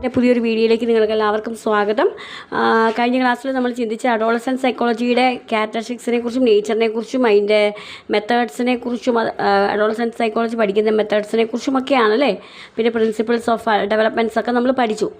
പുതിയൊരു വീഡിയോയിലേക്ക് നിങ്ങൾക്ക് എല്ലാവർക്കും സ്വാഗതം. കഴിഞ്ഞ ക്ലാസ്സിൽ നമ്മൾ ചിന്തിച്ച അഡോളസൻറ്റ് സൈക്കോളജിയുടെ ക്യാരക്ടറിസ്റ്റിക്സിനെ കുറിച്ചും നേച്ചറിനെ കുറിച്ചും അതിൻ്റെ മെത്തേഡ്സിനെ കുറിച്ചും അഡോളസൻറ്റ് സൈക്കോളജി പഠിക്കുന്ന മെത്തേഡ്സിനെ കുറിച്ചുമൊക്കെയാണല്ലേ. പിന്നെ പ്രിൻസിപ്പിൾസ് ഓഫ് ഡെവലപ്മെൻറ്റ്സ് ഒക്കെ നമ്മൾ പഠിച്ചു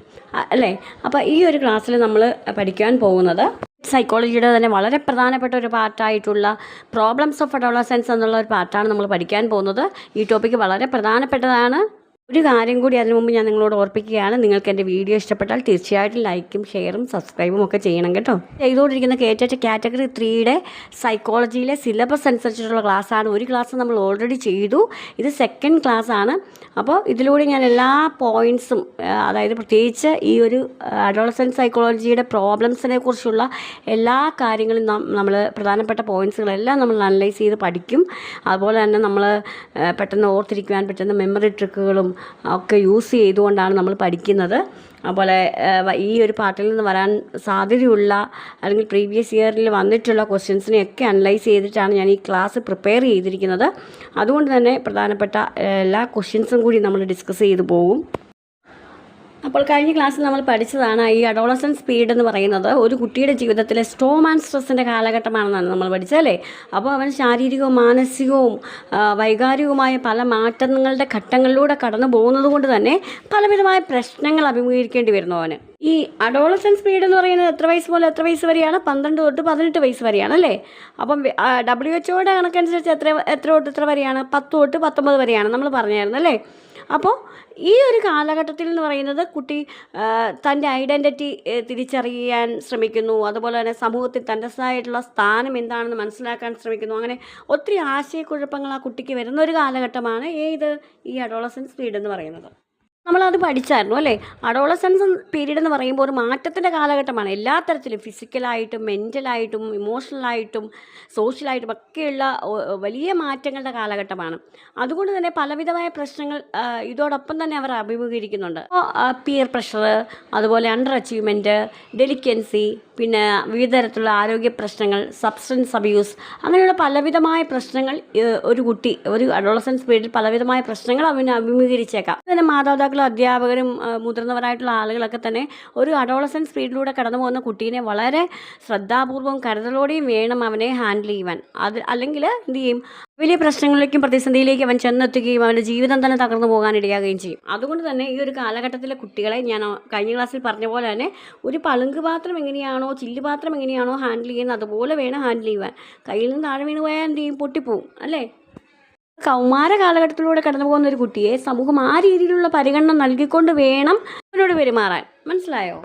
അല്ലേ. അപ്പോൾ ഈ ഒരു ക്ലാസ്സിൽ നമ്മൾ പഠിക്കാൻ പോകുന്നത് സൈക്കോളജിയുടെ തന്നെ വളരെ പ്രധാനപ്പെട്ട ഒരു പാർട്ടായിട്ടുള്ള പ്രോബ്ലംസ് ഓഫ് അഡോളസൻസ് എന്നുള്ള ഒരു പാർട്ടാണ് നമ്മൾ പഠിക്കാൻ പോകുന്നത്. ഈ ടോപ്പിക്ക് വളരെ പ്രധാനപ്പെട്ടതാണ്. ഒരു കാര്യം കൂടി അതിനു മുമ്പ് ഞാൻ നിങ്ങളോട് ഓർപ്പിക്കുകയാണ്, നിങ്ങൾക്ക് എൻ്റെ വീഡിയോ ഇഷ്ടപ്പെട്ടാൽ തീർച്ചയായിട്ടും ലൈക്കും ഷെയറും സബ്സ്ക്രൈബും ഒക്കെ ചെയ്യണം കേട്ടോ. ചെയ്തുകൊണ്ടിരിക്കുന്ന കാറ്റഗറി 3യുടെ സൈക്കോളജിയിലെ സിലബസ് അനുസരിച്ചിട്ടുള്ള ക്ലാസ്സാണ്. ഒരു ക്ലാസ് നമ്മൾ ഓൾറെഡി ചെയ്തു, ഇത് സെക്കൻഡ് ക്ലാസ്സാണ്. അപ്പോൾ ഇതിലൂടെ ഞാൻ എല്ലാ പോയിൻറ്റ്സും, അതായത് പ്രത്യേകിച്ച് ഈ ഒരു അഡോളസൻറ്റ് സൈക്കോളജിയുടെ പ്രോബ്ലംസിനെ കുറിച്ചുള്ള എല്ലാ കാര്യങ്ങളും നമ്മൾ പ്രധാനപ്പെട്ട പോയിൻറ്റ്സുകളെല്ലാം നമ്മൾ അനലൈസ് ചെയ്ത് പഠിക്കും. അതുപോലെ തന്നെ നമ്മൾ പെട്ടെന്ന് ഓർത്തിരിക്കുവാൻ പറ്റുന്ന മെമ്മറി ട്രിക്കുകളും ഒക്കെ യൂസ് ചെയ്തുകൊണ്ടാണ് നമ്മൾ പഠിക്കുന്നത്. അതുപോലെ ഈ ഒരു പാർട്ടിൽ നിന്ന് വരാൻ സാധ്യതയുള്ള അല്ലെങ്കിൽ പ്രീവിയസ് ഇയറിൽ വന്നിട്ടുള്ള ക്വസ്റ്റ്യൻസിനെയൊക്കെ അനലൈസ് ചെയ്തിട്ടാണ് ഞാൻ ഈ ക്ലാസ് പ്രിപ്പയർ ചെയ്തിരിക്കുന്നത്. അതുകൊണ്ട് തന്നെ പ്രധാനപ്പെട്ട എല്ലാ ക്വസ്റ്റ്യൻസും കൂടി നമ്മൾ ഡിസ്കസ് ചെയ്തു പോകും. അപ്പോൾ കഴിഞ്ഞ ക്ലാസ്സിൽ നമ്മൾ പഠിച്ചതാണ് ഈ അഡോളസൻസ് പീരീഡ് എന്ന് പറയുന്നത് ഒരു കുട്ടിയുടെ ജീവിതത്തിലെ സ്റ്റോം ആൻഡ് സ്ട്രെസ്സിൻ്റെ കാലഘട്ടമാണെന്നാണ് നമ്മൾ പഠിച്ചതല്ലേ. അപ്പോൾ അവൻ ശാരീരികവും മാനസികവും വൈകാരികവുമായ പല മാറ്റങ്ങളുടെ ഘട്ടങ്ങളിലൂടെ കടന്നു പോകുന്നത് കൊണ്ട് തന്നെ പലവിധമായ പ്രശ്നങ്ങൾ അഭിമുഖീകരിക്കേണ്ടി വരുന്നു അവന്. ഈ അഡോളസൻസ് പീരീഡ് എന്ന് പറയുന്നത് എത്ര വയസ്സ് മുതൽ എത്ര വയസ്സ് വരെയാണ്? 12 തൊട്ട് 18 വയസ്സ് വരെയാണ് അല്ലേ. അപ്പം WHO കണക്കനുസരിച്ച് എത്ര തൊട്ട് എത്ര വരെയാണ്? 10 തൊട്ട് 19 വരെയാണ് നമ്മൾ പറഞ്ഞായിരുന്നു അല്ലേ. അപ്പോൾ ഈ ഒരു കാലഘട്ടത്തിൽ എന്ന് പറയുന്നത് കുട്ടി തൻ്റെ ഐഡൻറ്റിറ്റി തിരിച്ചറിയാൻ ശ്രമിക്കുന്നു. അതുപോലെ തന്നെ സമൂഹത്തിൽ തൻ്റെതായിട്ടുള്ള സ്ഥാനം എന്താണെന്ന് മനസ്സിലാക്കാൻ ശ്രമിക്കുന്നു. അങ്ങനെ ഒത്തിരി ആശയക്കുഴപ്പങ്ങൾ ആ കുട്ടിക്ക് വരുന്ന ഒരു കാലഘട്ടമാണ് ഈ അഡോളസൻസ് പീരീഡ് എന്ന് പറയുന്നത്. നമ്മളത് പഠിച്ചായിരുന്നു അല്ലേ. അഡോളസൻസ് പീരീഡ് എന്ന് പറയുമ്പോൾ ഒരു മാറ്റത്തിൻ്റെ കാലഘട്ടമാണ്. എല്ലാ തരത്തിലും ഫിസിക്കലായിട്ടും മെൻ്റലായിട്ടും ഇമോഷണലായിട്ടും സോഷ്യലായിട്ടും ഒക്കെയുള്ള വലിയ മാറ്റങ്ങളുടെ കാലഘട്ടമാണ്. അതുകൊണ്ട് തന്നെ പലവിധമായ പ്രശ്നങ്ങൾ ഇതോടൊപ്പം തന്നെ അവർ അഭിമുഖീകരിക്കുന്നുണ്ട്. പിയർ പ്രഷർ, അതുപോലെ അണ്ടർ അച്ചീവ്മെൻറ്റ്, ഡെലിക്കൻസി, പിന്നെ വിവിധ തരത്തിലുള്ള ആരോഗ്യ പ്രശ്നങ്ങൾ, സബ്സ്റ്റൻസ് അബ്യൂസ്, അങ്ങനെയുള്ള പലവിധമായ പ്രശ്നങ്ങൾ ഒരു അഡോളസൻസ് പീരീഡിൽ പലവിധമായ പ്രശ്നങ്ങൾ അവന് അഭിമുഖീകരിച്ചേക്കാം. അതിന് മാതാപിതാക്കളും അധ്യാപകരും മുതിർന്നവരായിട്ടുള്ള ആളുകളൊക്കെ തന്നെ ഒരു അഡോളസൻസ് പീരീഡിലൂടെ കടന്നു പോകുന്ന കുട്ടീനെ വളരെ ശ്രദ്ധാപൂർവം കരുതലോടെയും വേണം അവനെ ഹാൻഡിൽ ചെയ്യുവാൻ. അല്ലെങ്കിൽ എന്ത് ചെയ്യും, വലിയ പ്രശ്നങ്ങളിലേക്കും പ്രതിസന്ധിയിലേക്കും അവൻ ചെന്നെത്തുകയും അവൻ്റെ ജീവിതം തന്നെ തകർന്നു പോകാനിടയാകുകയും ചെയ്യും. അതുകൊണ്ട് തന്നെ ഈ ഒരു കാലഘട്ടത്തിലെ കുട്ടികളെ ഞാൻ കഴിഞ്ഞ ക്ലാസ്സിൽ പറഞ്ഞ പോലെ തന്നെ ഒരു പളുങ്ക് പാത്രം എങ്ങനെയാണോ ചില്ലുപാത്രം എങ്ങനെയാണോ ഹാൻഡിൽ ചെയ്യുന്നത് അതുപോലെ വേണം ഹാൻഡിൽ ചെയ്യുവാൻ. കയ്യിൽ നിന്ന് താഴെ വീണ് പോയാൽ എന്ത് ചെയ്യും, പൊട്ടിപ്പോവും അല്ലേ. കൗമാര കാലഘട്ടത്തിലൂടെ കടന്നു പോകുന്ന ഒരു കുട്ടിയെ സമൂഹം ആ രീതിയിലുള്ള പരിഗണന നൽകിക്കൊണ്ട് വേണം അവനോട് പെരുമാറാൻ. മനസ്സിലായോ?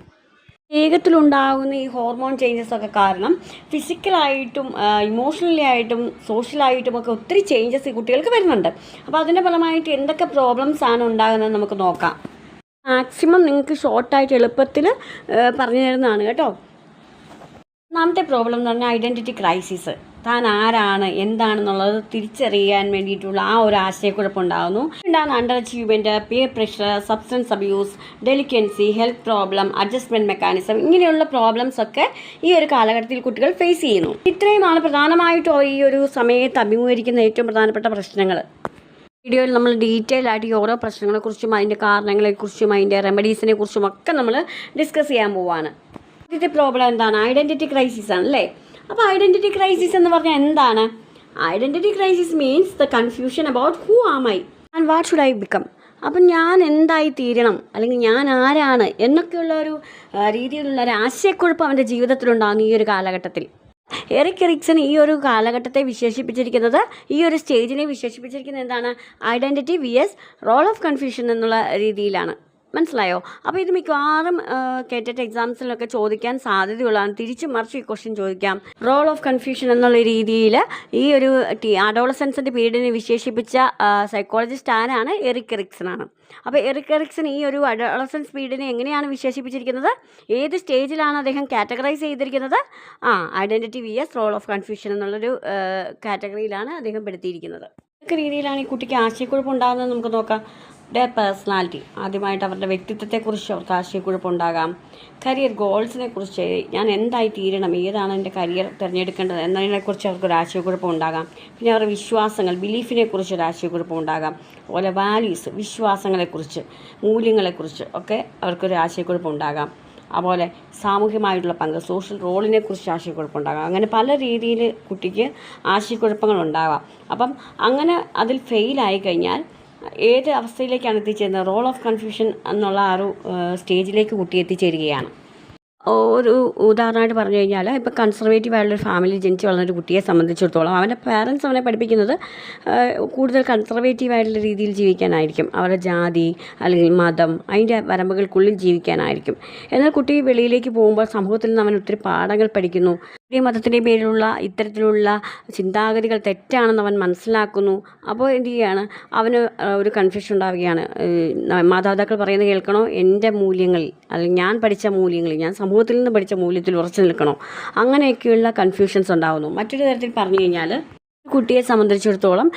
വേഗത്തിലുണ്ടാകുന്ന ഈ ഹോർമോൺ ചേഞ്ചസ് ഒക്കെ കാരണം ഫിസിക്കലായിട്ടും ഇമോഷണലി ആയിട്ടും സോഷ്യലായിട്ടും ഒക്കെ ഒത്തിരി ചേഞ്ചസ് ഈ കുട്ടികൾക്ക് വരുന്നുണ്ട്. അപ്പോൾ അതിൻ്റെ ഫലമായിട്ട് എന്തൊക്കെ പ്രോബ്ലംസ് ആണ് ഉണ്ടാകുന്നത് നമുക്ക് നോക്കാം. മാക്സിമം നിങ്ങൾക്ക് ഷോർട്ടായിട്ട് എളുപ്പത്തിൽ പറഞ്ഞു തരുന്നതാണ് കേട്ടോ. ഒന്നാമത്തെ പ്രോബ്ലം എന്ന് പറഞ്ഞാൽ ഐഡൻറ്റിറ്റി ക്രൈസിസ്. താൻ ആരാണ് എന്താണെന്നുള്ളത് തിരിച്ചറിയാൻ വേണ്ടിയിട്ടുള്ള ആ ഒരു ആശയക്കുഴപ്പം ഉണ്ടാകുന്നു. Under achievement, peer pressure, substance abuse, delinquency, health problem, adjustment mechanism, ഇങ്ങനെയുള്ള പ്രോബ്ലംസ് ഒക്കെ ഈ ഒരു കാലഘട്ടത്തിൽ കുട്ടികൾ ഫേസ് ചെയ്യുന്നു. ഇത്രയുമാണ് പ്രധാനമായിട്ടും ഈ ഒരു സമയത്ത് അഭിമുഖീകരിക്കുന്ന ഏറ്റവും പ്രധാനപ്പെട്ട പ്രശ്നങ്ങൾ. വീഡിയോയിൽ നമ്മൾ ഡീറ്റെയിൽ ആയിട്ട് ഈ ഓരോ പ്രശ്നങ്ങളെക്കുറിച്ചും അതിൻ്റെ കാരണങ്ങളെക്കുറിച്ചും അതിൻ്റെ റെമഡീസിനെ കുറിച്ചും ഒക്കെ നമ്മൾ ഡിസ്കസ് ചെയ്യാൻ പോവാണ്. ആദ്യത്തെ പ്രോബ്ലം എന്താണ്? ഐഡൻറ്റിറ്റി ക്രൈസിസ് ആണ് അല്ലേ. അപ്പോൾ ഐഡൻറ്റിറ്റി ക്രൈസിസ് എന്ന് പറഞ്ഞാൽ എന്താണ്? Identity crisis means the confusion about who am I and what should I become. അപ്പം ഞാൻ എന്തായി തീരണം അല്ലെങ്കിൽ ഞാൻ ആരാണ് എന്നൊക്കെയുള്ള ഒരു രീതിയിലുള്ള ഒരു ആശയക്കുഴപ്പം അവൻ്റെ ജീവിതത്തിലുണ്ടാകുന്നു ഈ ഒരു കാലഘട്ടത്തിൽ. എറിക് എറിക്സൺ ഈ ഒരു കാലഘട്ടത്തെ വിശേഷിപ്പിച്ചിരിക്കുന്നത്, ഈ ഒരു സ്റ്റേജിനെ വിശേഷിപ്പിച്ചിരിക്കുന്നത് എന്താണ്? Identity vs role of confusion എന്നുള്ള രീതിയിലാണ്. മനസ്സിലായോ? അപ്പോൾ ഇത് മിക്കവാറും കേറ്ററ്റ് എക്സാംസിലൊക്കെ ചോദിക്കാൻ സാധ്യതയുള്ളതാണ്. തിരിച്ചും മറിച്ച് ഈ ക്വസ്റ്റ്യൻ ചോദിക്കാം. റോൾ ഓഫ് കൺഫ്യൂഷൻ എന്നുള്ള രീതിയിൽ ഈ ഒരു അഡോളസൻസിൻ്റെ പീരീഡിനെ വിശേഷിപ്പിച്ച സൈക്കോളജിസ്റ്റ് ആരാണ്? എറിക് എറിക്സൺ ആണ്. അപ്പോൾ എറിക് എറിക്സൺ ഈ ഒരു അഡോളസൻസ് പീരീഡിനെ എങ്ങനെയാണ് വിശേഷിപ്പിച്ചിരിക്കുന്നത്? ഏത് സ്റ്റേജിലാണ് അദ്ദേഹം കാറ്റഗറൈസ് ചെയ്തിരിക്കുന്നത്? Identity vs role of confusion എന്നുള്ളൊരു കാറ്റഗറിയിലാണ് അദ്ദേഹം പെടുത്തിയിരിക്കുന്നത്. ഏതൊക്കെ രീതിയിലാണ് ഈ കുട്ടിക്ക് ആശയക്കുഴപ്പം ഉണ്ടാകുന്നത് നമുക്ക് നോക്കാം. ഡെയർ പേഴ്സണാലിറ്റി, ആദ്യമായിട്ട് അവരുടെ വ്യക്തിത്വത്തെക്കുറിച്ച് അവർക്ക് ആശയക്കുഴപ്പമുണ്ടാകാം. കരിയർ ഗോൾസിനെ കുറിച്ച്, ഞാൻ എന്തായി തീരണം, ഏതാണ് എൻ്റെ കരിയർ തിരഞ്ഞെടുക്കേണ്ടത് എന്നതിനെക്കുറിച്ച് അവർക്കൊരു ആശയക്കുഴപ്പം ഉണ്ടാകാം. പിന്നെ അവരുടെ വിശ്വാസങ്ങൾ, ബിലീഫിനെ കുറിച്ച് ഒരു ആശയക്കുഴപ്പം ഉണ്ടാകാം. അതുപോലെ വാല്യൂസ്, വിശ്വാസങ്ങളെക്കുറിച്ച്, മൂല്യങ്ങളെക്കുറിച്ച് ഒക്കെ അവർക്കൊരു ആശയക്കുഴപ്പം ഉണ്ടാകാം. അതുപോലെ സാമൂഹ്യമായിട്ടുള്ള പങ്ക്, സോഷ്യൽ റോളിനെ കുറിച്ച് ആശയക്കുഴപ്പമുണ്ടാകാം. അങ്ങനെ പല രീതിയിൽ കുട്ടിക്ക് ആശയക്കുഴപ്പങ്ങളുണ്ടാകാം. അപ്പം അങ്ങനെ അതിൽ ഫെയിലായി കഴിഞ്ഞാൽ ഏത് അവസ്ഥയിലേക്കാണ് എത്തിച്ചേരുന്നത്? റോൾ ഓഫ് കൺഫ്യൂഷൻ എന്നുള്ള ആ ഒരു സ്റ്റേജിലേക്ക് കുട്ടി എത്തിച്ചേരുകയാണ്. ഒരു ഉദാഹരണമായിട്ട് പറഞ്ഞു കഴിഞ്ഞാൽ, ഇപ്പോൾ കൺസർവേറ്റീവ് ആയിട്ടുള്ളൊരു ഫാമിലി ജനിച്ച് വളർന്നൊരു കുട്ടിയെ സംബന്ധിച്ചിടത്തോളം അവൻ്റെ പാരൻസ് അവനെ പഠിപ്പിക്കുന്നത് കൂടുതൽ കൺസർവേറ്റീവ് ആയിട്ടുള്ള രീതിയിൽ ജീവിക്കാനായിരിക്കും. അവരുടെ ജാതി അല്ലെങ്കിൽ മതം, അതിൻ്റെ വരമ്പുകൾക്കുള്ളിൽ ജീവിക്കാനായിരിക്കും. എന്നാൽ കുട്ടി വെളിയിലേക്ക് പോകുമ്പോൾ സമൂഹത്തിൽ നിന്ന് അവൻ ഒത്തിരി പാഠങ്ങൾ പഠിക്കുന്നു. ഈ മതത്തിൻ്റെ പേരിലുള്ള ഇത്തരത്തിലുള്ള ചിന്താഗതികൾ തെറ്റാണെന്ന് അവൻ മനസ്സിലാക്കുന്നു. അപ്പോൾ എന്ത് ചെയ്യുകയാണ്, അവന് ഒരു കൺഫ്യൂഷൻ ഉണ്ടാവുകയാണ്. മാതാപിതാക്കൾ പറയുന്നത് കേൾക്കണോ, എൻ്റെ മൂല്യങ്ങളിൽ അല്ലെങ്കിൽ ഞാൻ പഠിച്ച മൂല്യങ്ങളിൽ, ഞാൻ സമൂഹത്തിൽ നിന്ന് പഠിച്ച മൂല്യത്തിൽ ഉറച്ചു നിൽക്കണോ, അങ്ങനെയൊക്കെയുള്ള കൺഫ്യൂഷൻസ് ഉണ്ടാകുന്നു. മറ്റൊരു തരത്തിൽ പറഞ്ഞു കഴിഞ്ഞാൽ, കുട്ടിയെ സംബന്ധിച്ചിടത്തോളം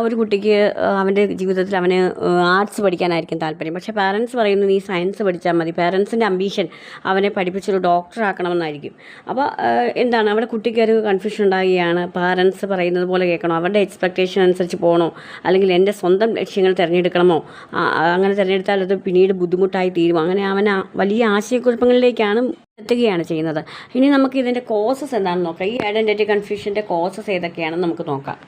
ഒരു കുട്ടിക്ക് അവൻ്റെ ജീവിതത്തിൽ അവന് ആർട്സ് പഠിക്കാനായിരിക്കും താല്പര്യം. പക്ഷേ പാരൻസ് പറയുന്നു നീ സയൻസ് പഠിച്ചാൽ മതി. പാരൻസിൻ്റെ അംബീഷൻ അവനെ പഠിപ്പിച്ചൊരു ഡോക്ടറാക്കണമെന്നായിരിക്കും. അപ്പോൾ എന്താണ് അവിടെ കുട്ടിക്ക് ഒരു കൺഫ്യൂഷൻ ഉണ്ടാകുകയാണ്. പാരൻസ് പറയുന്നത് പോലെ കേൾക്കണോ, അവരുടെ എക്സ്പെക്റ്റേഷൻ അനുസരിച്ച് പോകണോ, അല്ലെങ്കിൽ എൻ്റെ സ്വന്തം ലക്ഷ്യങ്ങൾ തിരഞ്ഞെടുക്കണമോ, അങ്ങനെ തിരഞ്ഞെടുത്താൽ അത് പിന്നീട് ബുദ്ധിമുട്ടായി തീരും. അങ്ങനെ അവൻ വലിയ ആശയക്കുഴപ്പങ്ങളിലേക്കാണ് എത്തുകയാണ് ചെയ്യുന്നത്. ഇനി നമുക്ക് ഇതിൻ്റെ കോസസ് എന്താണെന്ന് നോക്കാം. ഈ ഐഡൻറ്റിറ്റി കൺഫ്യൂഷൻ്റെ കോസസ് ഏതൊക്കെയാണെന്ന് നമുക്ക് നോക്കാം.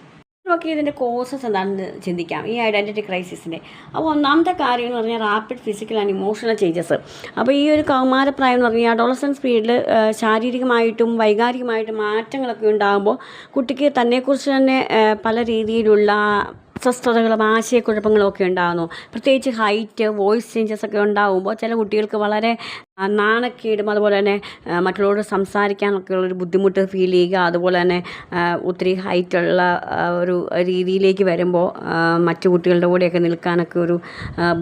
ഇതിൻ്റെ കോസസ് എന്താണെന്ന് ചിന്തിക്കാം, ഈ ഐഡൻറ്റിറ്റി ക്രൈസിസിൻ്റെ. അപ്പോൾ ഒന്നാമത്തെ കാര്യം എന്ന് പറഞ്ഞാൽ rapid physical and emotional changes. അപ്പോൾ ഈ ഒരു കൗമാരപ്രായം എന്ന് പറഞ്ഞാൽ അഡോളസൻസ് പീരീഡിൽ ശാരീരികമായിട്ടും വൈകാരികമായിട്ടും മാറ്റങ്ങളൊക്കെ ഉണ്ടാകുമ്പോൾ കുട്ടിക്ക് തന്നെക്കുറിച്ച് തന്നെ പല രീതിയിലുള്ള അസ്വസ്ഥതകളും ആശയക്കുഴപ്പങ്ങളും ഒക്കെ ഉണ്ടാകുന്നു. പ്രത്യേകിച്ച് ഹൈറ്റ്, വോയിസ് ചേഞ്ചസ് ഒക്കെ ഉണ്ടാകുമ്പോൾ ചില കുട്ടികൾക്ക് വളരെ നാണക്കേടും അതുപോലെ തന്നെ മറ്റുള്ളവരോട് സംസാരിക്കാനൊക്കെ ഉള്ളൊരു ബുദ്ധിമുട്ട് ഫീൽ ചെയ്യുക. അതുപോലെ തന്നെ ഒത്തിരി ഹൈറ്റുള്ള ഒരു രീതിയിലേക്ക് വരുമ്പോൾ മറ്റു കുട്ടികളുടെ കൂടെയൊക്കെ നിൽക്കാനൊക്കെ ഒരു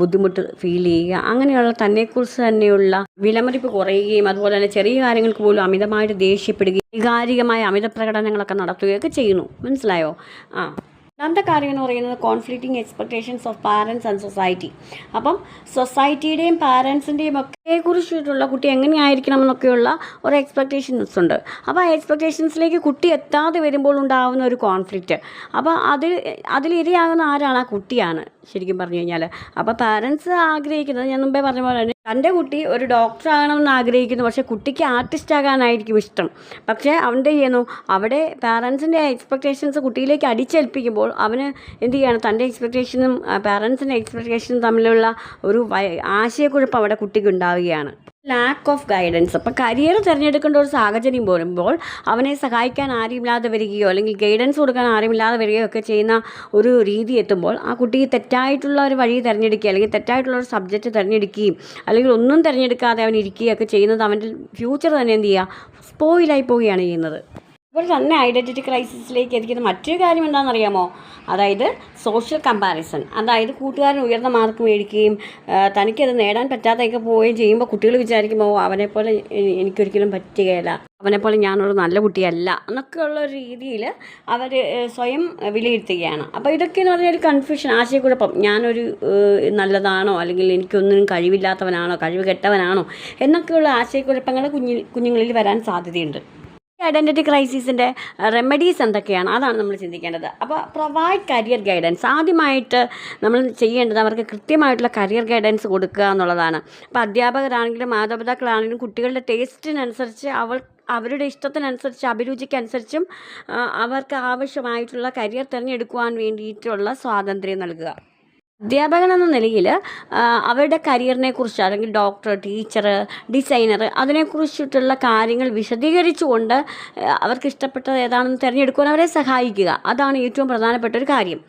ബുദ്ധിമുട്ട് ഫീൽ ചെയ്യുക. അങ്ങനെയുള്ള തന്നെക്കുറിച്ച് തന്നെയുള്ള വിലമതിപ്പ് കുറയുകയും അതുപോലെ തന്നെ ചെറിയ കാര്യങ്ങൾക്ക് പോലും അമിതമായിട്ട് ദേഷ്യപ്പെടുകയും വൈകാരികമായ അമിത പ്രകടനങ്ങളൊക്കെ നടത്തുകയൊക്കെ ചെയ്യുന്നു. മനസ്സിലായോ? രണ്ടാമത്തെ കാര്യം എന്ന് പറയുന്നത് conflicting expectations of parents and society. അപ്പം സൊസൈറ്റിയുടെയും പാരൻസിൻ്റെയും ഒക്കെ കുറിച്ചിട്ടുള്ള കുട്ടി എങ്ങനെയായിരിക്കണം എന്നൊക്കെയുള്ള ഒരു എക്സ്പെക്റ്റേഷൻസ് ഉണ്ട്. അപ്പോൾ ആ എക്സ്പെക്റ്റേഷൻസിലേക്ക് കുട്ടി എത്താതെ വരുമ്പോൾ ഉണ്ടാകുന്ന ഒരു കോൺഫ്ലിക്റ്റ്. അപ്പോൾ അതിലിരയാകുന്ന ആരാണ്? ആ കുട്ടിയാണ് ശരിക്കും പറഞ്ഞു കഴിഞ്ഞാൽ. അപ്പോൾ പാരൻസ് ആഗ്രഹിക്കുന്നത്, ഞാൻ മുമ്പേ പറഞ്ഞ പോലെ തന്നെ, തൻ്റെ കുട്ടി ഒരു ഡോക്ടർ ആകണമെന്ന് ആഗ്രഹിക്കുന്നു. പക്ഷേ കുട്ടിക്ക് ആർട്ടിസ്റ്റ് ആകാനായിരിക്കും ഇഷ്ടം. പക്ഷേ അവൻ്റെ ചെയ്യുന്നു, അവിടെ പാരൻസിൻ്റെ എക്സ്പെക്റ്റേഷൻസ് കുട്ടിയിലേക്ക് അടിച്ചേൽപ്പിക്കുമ്പോൾ അവന് എന്ത് ചെയ്യാണ്, തൻ്റെ എക്സ്പെക്റ്റേഷനും പാരൻസിൻ്റെ എക്സ്പെക്റ്റേഷനും തമ്മിലുള്ള ഒരു ആശയക്കുഴപ്പം അവിടെ കുട്ടിക്ക് ഉണ്ടാവുകയാണ്. Lack of guidance. അപ്പോൾ കരിയർ തിരഞ്ഞെടുക്കേണ്ട ഒരു സാഹചര്യം വരുമ്പോൾ അവനെ സഹായിക്കാൻ ആരുമില്ലാതെ വരികയോ അല്ലെങ്കിൽ ഗൈഡൻസ് കൊടുക്കാൻ ആരുമില്ലാതെ വരികയോ ഒക്കെ ചെയ്യുന്ന ഒരു രീതി എത്തുമ്പോൾ ആ കുട്ടിക്ക് തെറ്റായിട്ടുള്ള ഒരു വഴി തിരഞ്ഞെടുക്കുക അല്ലെങ്കിൽ തെറ്റായിട്ടുള്ള ഒരു സബ്ജക്റ്റ് തിരഞ്ഞെടുക്കുകയും അല്ലെങ്കിൽ ഒന്നും തിരഞ്ഞെടുക്കാതെ അവൻ ഇരിക്കുകയൊക്കെ ചെയ്യുന്നത് അവൻ്റെ ഫ്യൂച്ചർ തന്നെ എന്ത് ചെയ്യുക, സ്പോയിലായി പോവുകയാണ് ചെയ്യുന്നത്. ഇപ്പോൾ തന്നെ ഐഡൻറ്റിറ്റി ക്രൈസിസിലേക്ക് എത്തിക്കുന്ന മറ്റൊരു കാര്യം എന്താണെന്നറിയാമോ? അതായത് സോഷ്യൽ കമ്പാരിസൺ. അതായത് കൂട്ടുകാരൻ ഉയർന്ന മാർക്ക് മേടിക്കുകയും തനിക്കത് നേടാൻ പറ്റാതെയൊക്കെ പോവുകയും ചെയ്യുമ്പോൾ കുട്ടികൾ വിചാരിക്കുമ്പോൾ അവനെപ്പോലെ എനിക്കൊരിക്കലും പറ്റുകയില്ല, അവനെപ്പോലെ ഞാനൊരു നല്ല കുട്ടിയല്ല എന്നൊക്കെയുള്ള ഒരു രീതിയിൽ അവർ സ്വയം വിലയിരുത്തുകയാണ്. അപ്പോൾ ഇതൊക്കെ എന്ന് പറഞ്ഞാൽ ഒരു കൺഫ്യൂഷൻ, ആശയക്കുഴപ്പം. ഞാനൊരു നല്ലതാണോ അല്ലെങ്കിൽ എനിക്കൊന്നിനും കഴിവില്ലാത്തവനാണോ, കഴിവ് കെട്ടവനാണോ എന്നൊക്കെയുള്ള ആശയക്കുഴപ്പങ്ങൾ കുഞ്ഞുങ്ങളിൽ വരാൻ സാധ്യതയുണ്ട്. ഐഡൻറ്റിറ്റി ക്രൈസിസിൻ്റെ റെമഡീസ് എന്തൊക്കെയാണ്, അതാണ് നമ്മൾ ചിന്തിക്കേണ്ടത്. അപ്പോൾ പ്രൊവൈഡ് കരിയർ ഗൈഡൻസ്. ആദ്യമായിട്ട് നമ്മൾ ചെയ്യേണ്ടത് അവർക്ക് കൃത്യമായിട്ടുള്ള കരിയർ ഗൈഡൻസ് കൊടുക്കുക എന്നുള്ളതാണ്. അപ്പോൾ അധ്യാപകരാണെങ്കിലും മാതാപിതാക്കളാണെങ്കിലും കുട്ടികളുടെ ടേസ്റ്റിനനുസരിച്ച് അവരുടെ ഇഷ്ടത്തിനനുസരിച്ച് അഭിരുചിക്കനുസരിച്ചും അവർക്ക് ആവശ്യമായിട്ടുള്ള കരിയർ തിരഞ്ഞെടുക്കുവാൻ വേണ്ടിയിട്ടുള്ള സ്വാതന്ത്ര്യം നൽകുക. അധ്യാപകൻ എന്ന നിലയിൽ അവരുടെ കരിയറിനെ കുറിച്ച് അല്ലെങ്കിൽ ഡോക്ടർ, ടീച്ചർ, ഡിസൈനർ അതിനെക്കുറിച്ചിട്ടുള്ള കാര്യങ്ങൾ വിശദീകരിച്ചുകൊണ്ട് അവർക്ക് ഇഷ്ടപ്പെട്ടത് ഏതാണെന്ന് തിരഞ്ഞെടുക്കുവാൻ അവരെ സഹായിക്കുക. അതാണ് ഏറ്റവും പ്രധാനപ്പെട്ട ഒരു കാര്യം.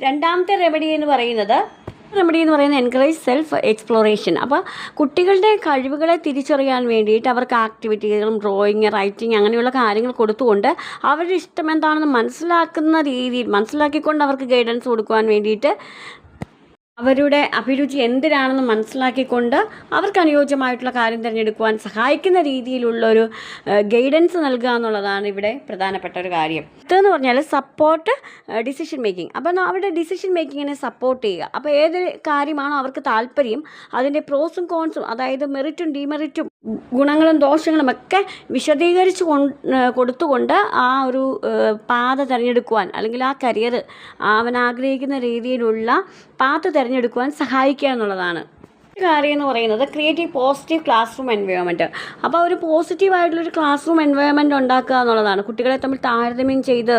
രണ്ടാമത്തെ റെമഡി എന്ന് പറയുന്നത് എൻകറേജ് സെൽഫ് എക്സ്പ്ലോറേഷൻ. അപ്പോൾ കുട്ടികളുടെ കഴിവുകളെ തിരിച്ചറിയാൻ വേണ്ടിയിട്ട് അവർക്ക് ആക്ടിവിറ്റികളും ഡ്രോയിങ്, റൈറ്റിംഗ് അങ്ങനെയുള്ള കാര്യങ്ങൾ കൊടുത്തുകൊണ്ട് അവരുടെ ഇഷ്ടം എന്താണെന്ന് മനസ്സിലാക്കുന്ന രീതിയിൽ മനസ്സിലാക്കിക്കൊണ്ട് അവർക്ക് ഗൈഡൻസ് കൊടുക്കുവാൻ വേണ്ടിയിട്ട് അവരുടെ അഭിരുചി എന്തിനാണെന്ന് മനസ്സിലാക്കിക്കൊണ്ട് അവർക്ക് അനുയോജ്യമായിട്ടുള്ള കാര്യം തിരഞ്ഞെടുക്കുവാൻ സഹായിക്കുന്ന രീതിയിലുള്ളൊരു ഗൈഡൻസ് നൽകുക എന്നുള്ളതാണ് ഇവിടെ പ്രധാനപ്പെട്ട ഒരു കാര്യം. ഇതെന്ന് പറഞ്ഞാൽ സപ്പോർട്ട് ഡിസിഷൻ മേക്കിംഗ്. അപ്പം അവരുടെ ഡിസിഷൻ മേക്കിങ്ങിനെ സപ്പോർട്ട് ചെയ്യുക. അപ്പോൾ ഏത് കാര്യമാണോ അവർക്ക് താല്പര്യം അതിൻ്റെ പ്രോസും കോൺസും, അതായത് മെറിറ്റും ഡിമെറിറ്റും ഗുണങ്ങളും ദോഷങ്ങളും ഒക്കെ വിശദീകരിച്ച് കൊടുത്തുകൊണ്ട് ആ ഒരു പാത തിരഞ്ഞെടുക്കുവാൻ, അല്ലെങ്കിൽ ആ കരിയർ അവൻ ആഗ്രഹിക്കുന്ന രീതിയിലുള്ള പാത തിരഞ്ഞെടുക്കുവാൻ സഹായിക്കുക എന്നുള്ളതാണ്. കാര്യം എന്ന് പറയുന്നത് creative positive class room environment. അപ്പോൾ ഒരു പോസിറ്റീവായിട്ടുള്ളൊരു ക്ലാസ് റൂം എൻവയോൺമെൻറ്റ് ഉണ്ടാക്കുക എന്നുള്ളതാണ്. കുട്ടികളെ തമ്മിൽ താരതമ്യം ചെയ്ത്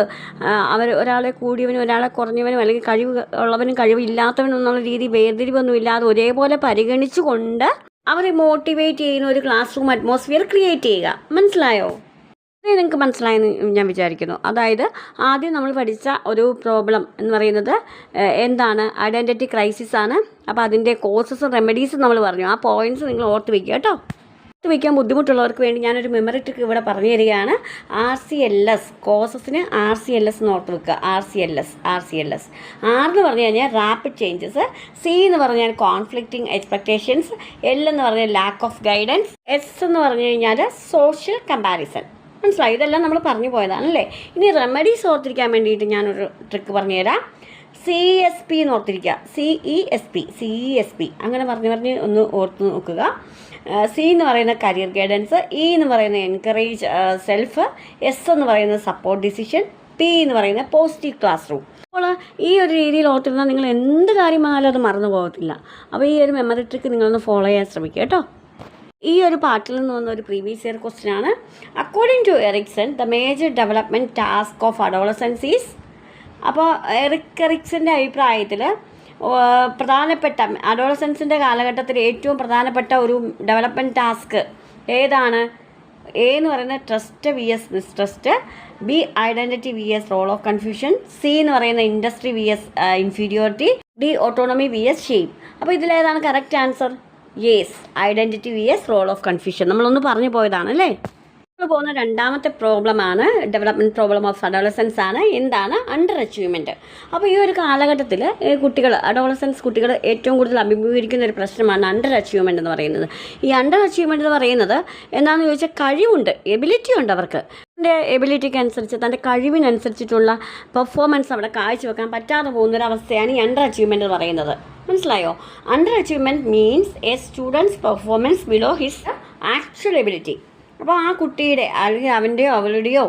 അവർ ഒരാളെ കൂടിയവനും ഒരാളെ കുറഞ്ഞവനും അല്ലെങ്കിൽ കഴിവ് ഉള്ളവനും കഴിവില്ലാത്തവനും എന്നുള്ള രീതി വേർതിരിവൊന്നും ഇല്ലാതെ ഒരേപോലെ പരിഗണിച്ചുകൊണ്ട് അവരെ മോട്ടിവേറ്റ് ചെയ്യുന്ന ഒരു ക്ലാസ് റൂം അറ്റ്മോസ്ഫിയർ ക്രിയേറ്റ് ചെയ്യുക. മനസ്സിലായോ? നിങ്ങൾക്ക് മനസ്സിലായെന്ന് ഞാൻ വിചാരിക്കുന്നു. അതായത് ആദ്യം നമ്മൾ പഠിച്ച ഒരു പ്രോബ്ലം എന്ന് പറയുന്നത് എന്താണ്? ഐഡൻറ്റിറ്റി ക്രൈസിസ് ആണ്. അപ്പോൾ അതിൻ്റെ കോസസും റെമഡീസും നമ്മൾ പറഞ്ഞു. ആ പോയിൻറ്റ്സ് നിങ്ങൾ ഓർത്ത് വയ്ക്കുക കേട്ടോ. ഓർത്ത് വയ്ക്കാൻ ബുദ്ധിമുട്ടുള്ളവർക്ക് വേണ്ടി ഞാനൊരു മെമ്മറി ട്രിക്ക് ഇവിടെ പറഞ്ഞു തരികയാണ്. RCLS, കോസസിന് RCLS എന്ന് ഓർത്ത് വെക്കുക. RCLS. R എന്ന് പറഞ്ഞു കഴിഞ്ഞാൽ റാപ്പിഡ് ചേഞ്ചസ്, C എന്ന് പറഞ്ഞാൽ കോൺഫ്ലിക്റ്റിംഗ് എക്സ്പെക്റ്റേഷൻസ്, L എന്ന് പറഞ്ഞാൽ ലാക്ക് ഓഫ് ഗൈഡൻസ്, S എന്ന് പറഞ്ഞു കഴിഞ്ഞാൽ സോഷ്യൽ കമ്പാരിസൺ. മനസ്സിലായി? ഇതെല്ലാം നമ്മൾ പറഞ്ഞു പോയതാണല്ലേ. ഇനി റെമഡീസ് ഓർത്തിരിക്കാൻ വേണ്ടിയിട്ട് ഞാനൊരു ട്രിക്ക് പറഞ്ഞുതരാം. CSP എന്ന് ഓർത്തിരിക്കുക. CESP അങ്ങനെ പറഞ്ഞ് ഒന്ന് ഓർത്ത് നോക്കുക. C എന്ന് പറയുന്ന കരിയർ ഗൈഡൻസ്, E എന്ന് പറയുന്ന എൻകറേജ് സെൽഫ്, S എന്ന് പറയുന്ന സപ്പോർട്ട് ഡിസിഷൻ, P എന്ന് പറയുന്ന പോസിറ്റീവ് ക്ലാസ് റൂം. അപ്പോൾ ഈ ഒരു രീതിയിൽ ഓർത്തിരുന്നാൽ നിങ്ങൾ എന്ത് കാര്യം വന്നാലും അത് മറന്നു പോകത്തില്ല. അപ്പോൾ ഈ ഒരു മെമ്മറി ട്രിക്ക് നിങ്ങളൊന്ന് ഫോളോ ചെയ്യാൻ ശ്രമിക്കുക കേട്ടോ. ഈ ഒരു പാർട്ടിൽ നിന്ന് വന്ന ഒരു പ്രീവിയസ് ഇയർ ക്വസ്റ്റ്യൻ ആണ്. According to Erikson the major development task of adolescence is. അപ്പോൾ എറിക്സൻ്റെ അഭിപ്രായത്തിൽ പ്രധാനപ്പെട്ട അഡോളസൻസിൻ്റെ കാലഘട്ടത്തിൽ ഏറ്റവും പ്രധാനപ്പെട്ട ഒരു ഡെവലപ്മെൻറ്റ് ടാസ്ക് ഏതാണ്? A എന്ന് പറയുന്നത് trust VS mistrust, B identity VS role of confusion, C എന്ന് പറയുന്ന industry VS inferiority, D autonomy VS shame. അപ്പോൾ ഇതിലേതാണ് correct answer? Yes, identity VS role of confusion. നമ്മളൊന്ന് പറഞ്ഞു പോയതാണ് അല്ലേ. നമ്മൾ പോകുന്ന രണ്ടാമത്തെ പ്രോബ്ലമാണ് ഡെവലപ്മെൻറ്റ് പ്രോബ്ലം ഓഫ് അഡോളസൻസ് ആണ്. എന്താണ്? Under achievement. അപ്പോൾ ഈ ഒരു കാലഘട്ടത്തിൽ അഡോളസൻസ് കുട്ടികൾ ഏറ്റവും കൂടുതൽ അഭിമുഖീകരിക്കുന്ന ഒരു പ്രശ്നമാണ് അണ്ടർ അച്ചീവ്മെൻറ്റ് എന്ന് പറയുന്നത്. ഈ അണ്ടർ അച്ചീവ്മെൻറ്റ് എന്ന് പറയുന്നത് എന്താണെന്ന് ചോദിച്ചാൽ കഴിവുണ്ട്, എബിലിറ്റി ഉണ്ട് അവർക്ക്. തൻ്റെ എബിലിറ്റിക്ക് അനുസരിച്ച് തൻ്റെ കഴിവിനനുസരിച്ചിട്ടുള്ള പെർഫോമൻസ് അവിടെ കാഴ്ചവെക്കാൻ പറ്റാതെ പോകുന്നൊരവസ്ഥയാണ് ഈ അണ്ടർ അച്ചീവ്മെൻറ്റ് എന്ന് പറയുന്നത്. മനസ്സിലായോ? Under achievement means A students performance below his actual ability. അപ്പോൾ ആ കുട്ടിയുടെ അല്ലെങ്കിൽ അവൻ്റെയോ അവളുടെയോ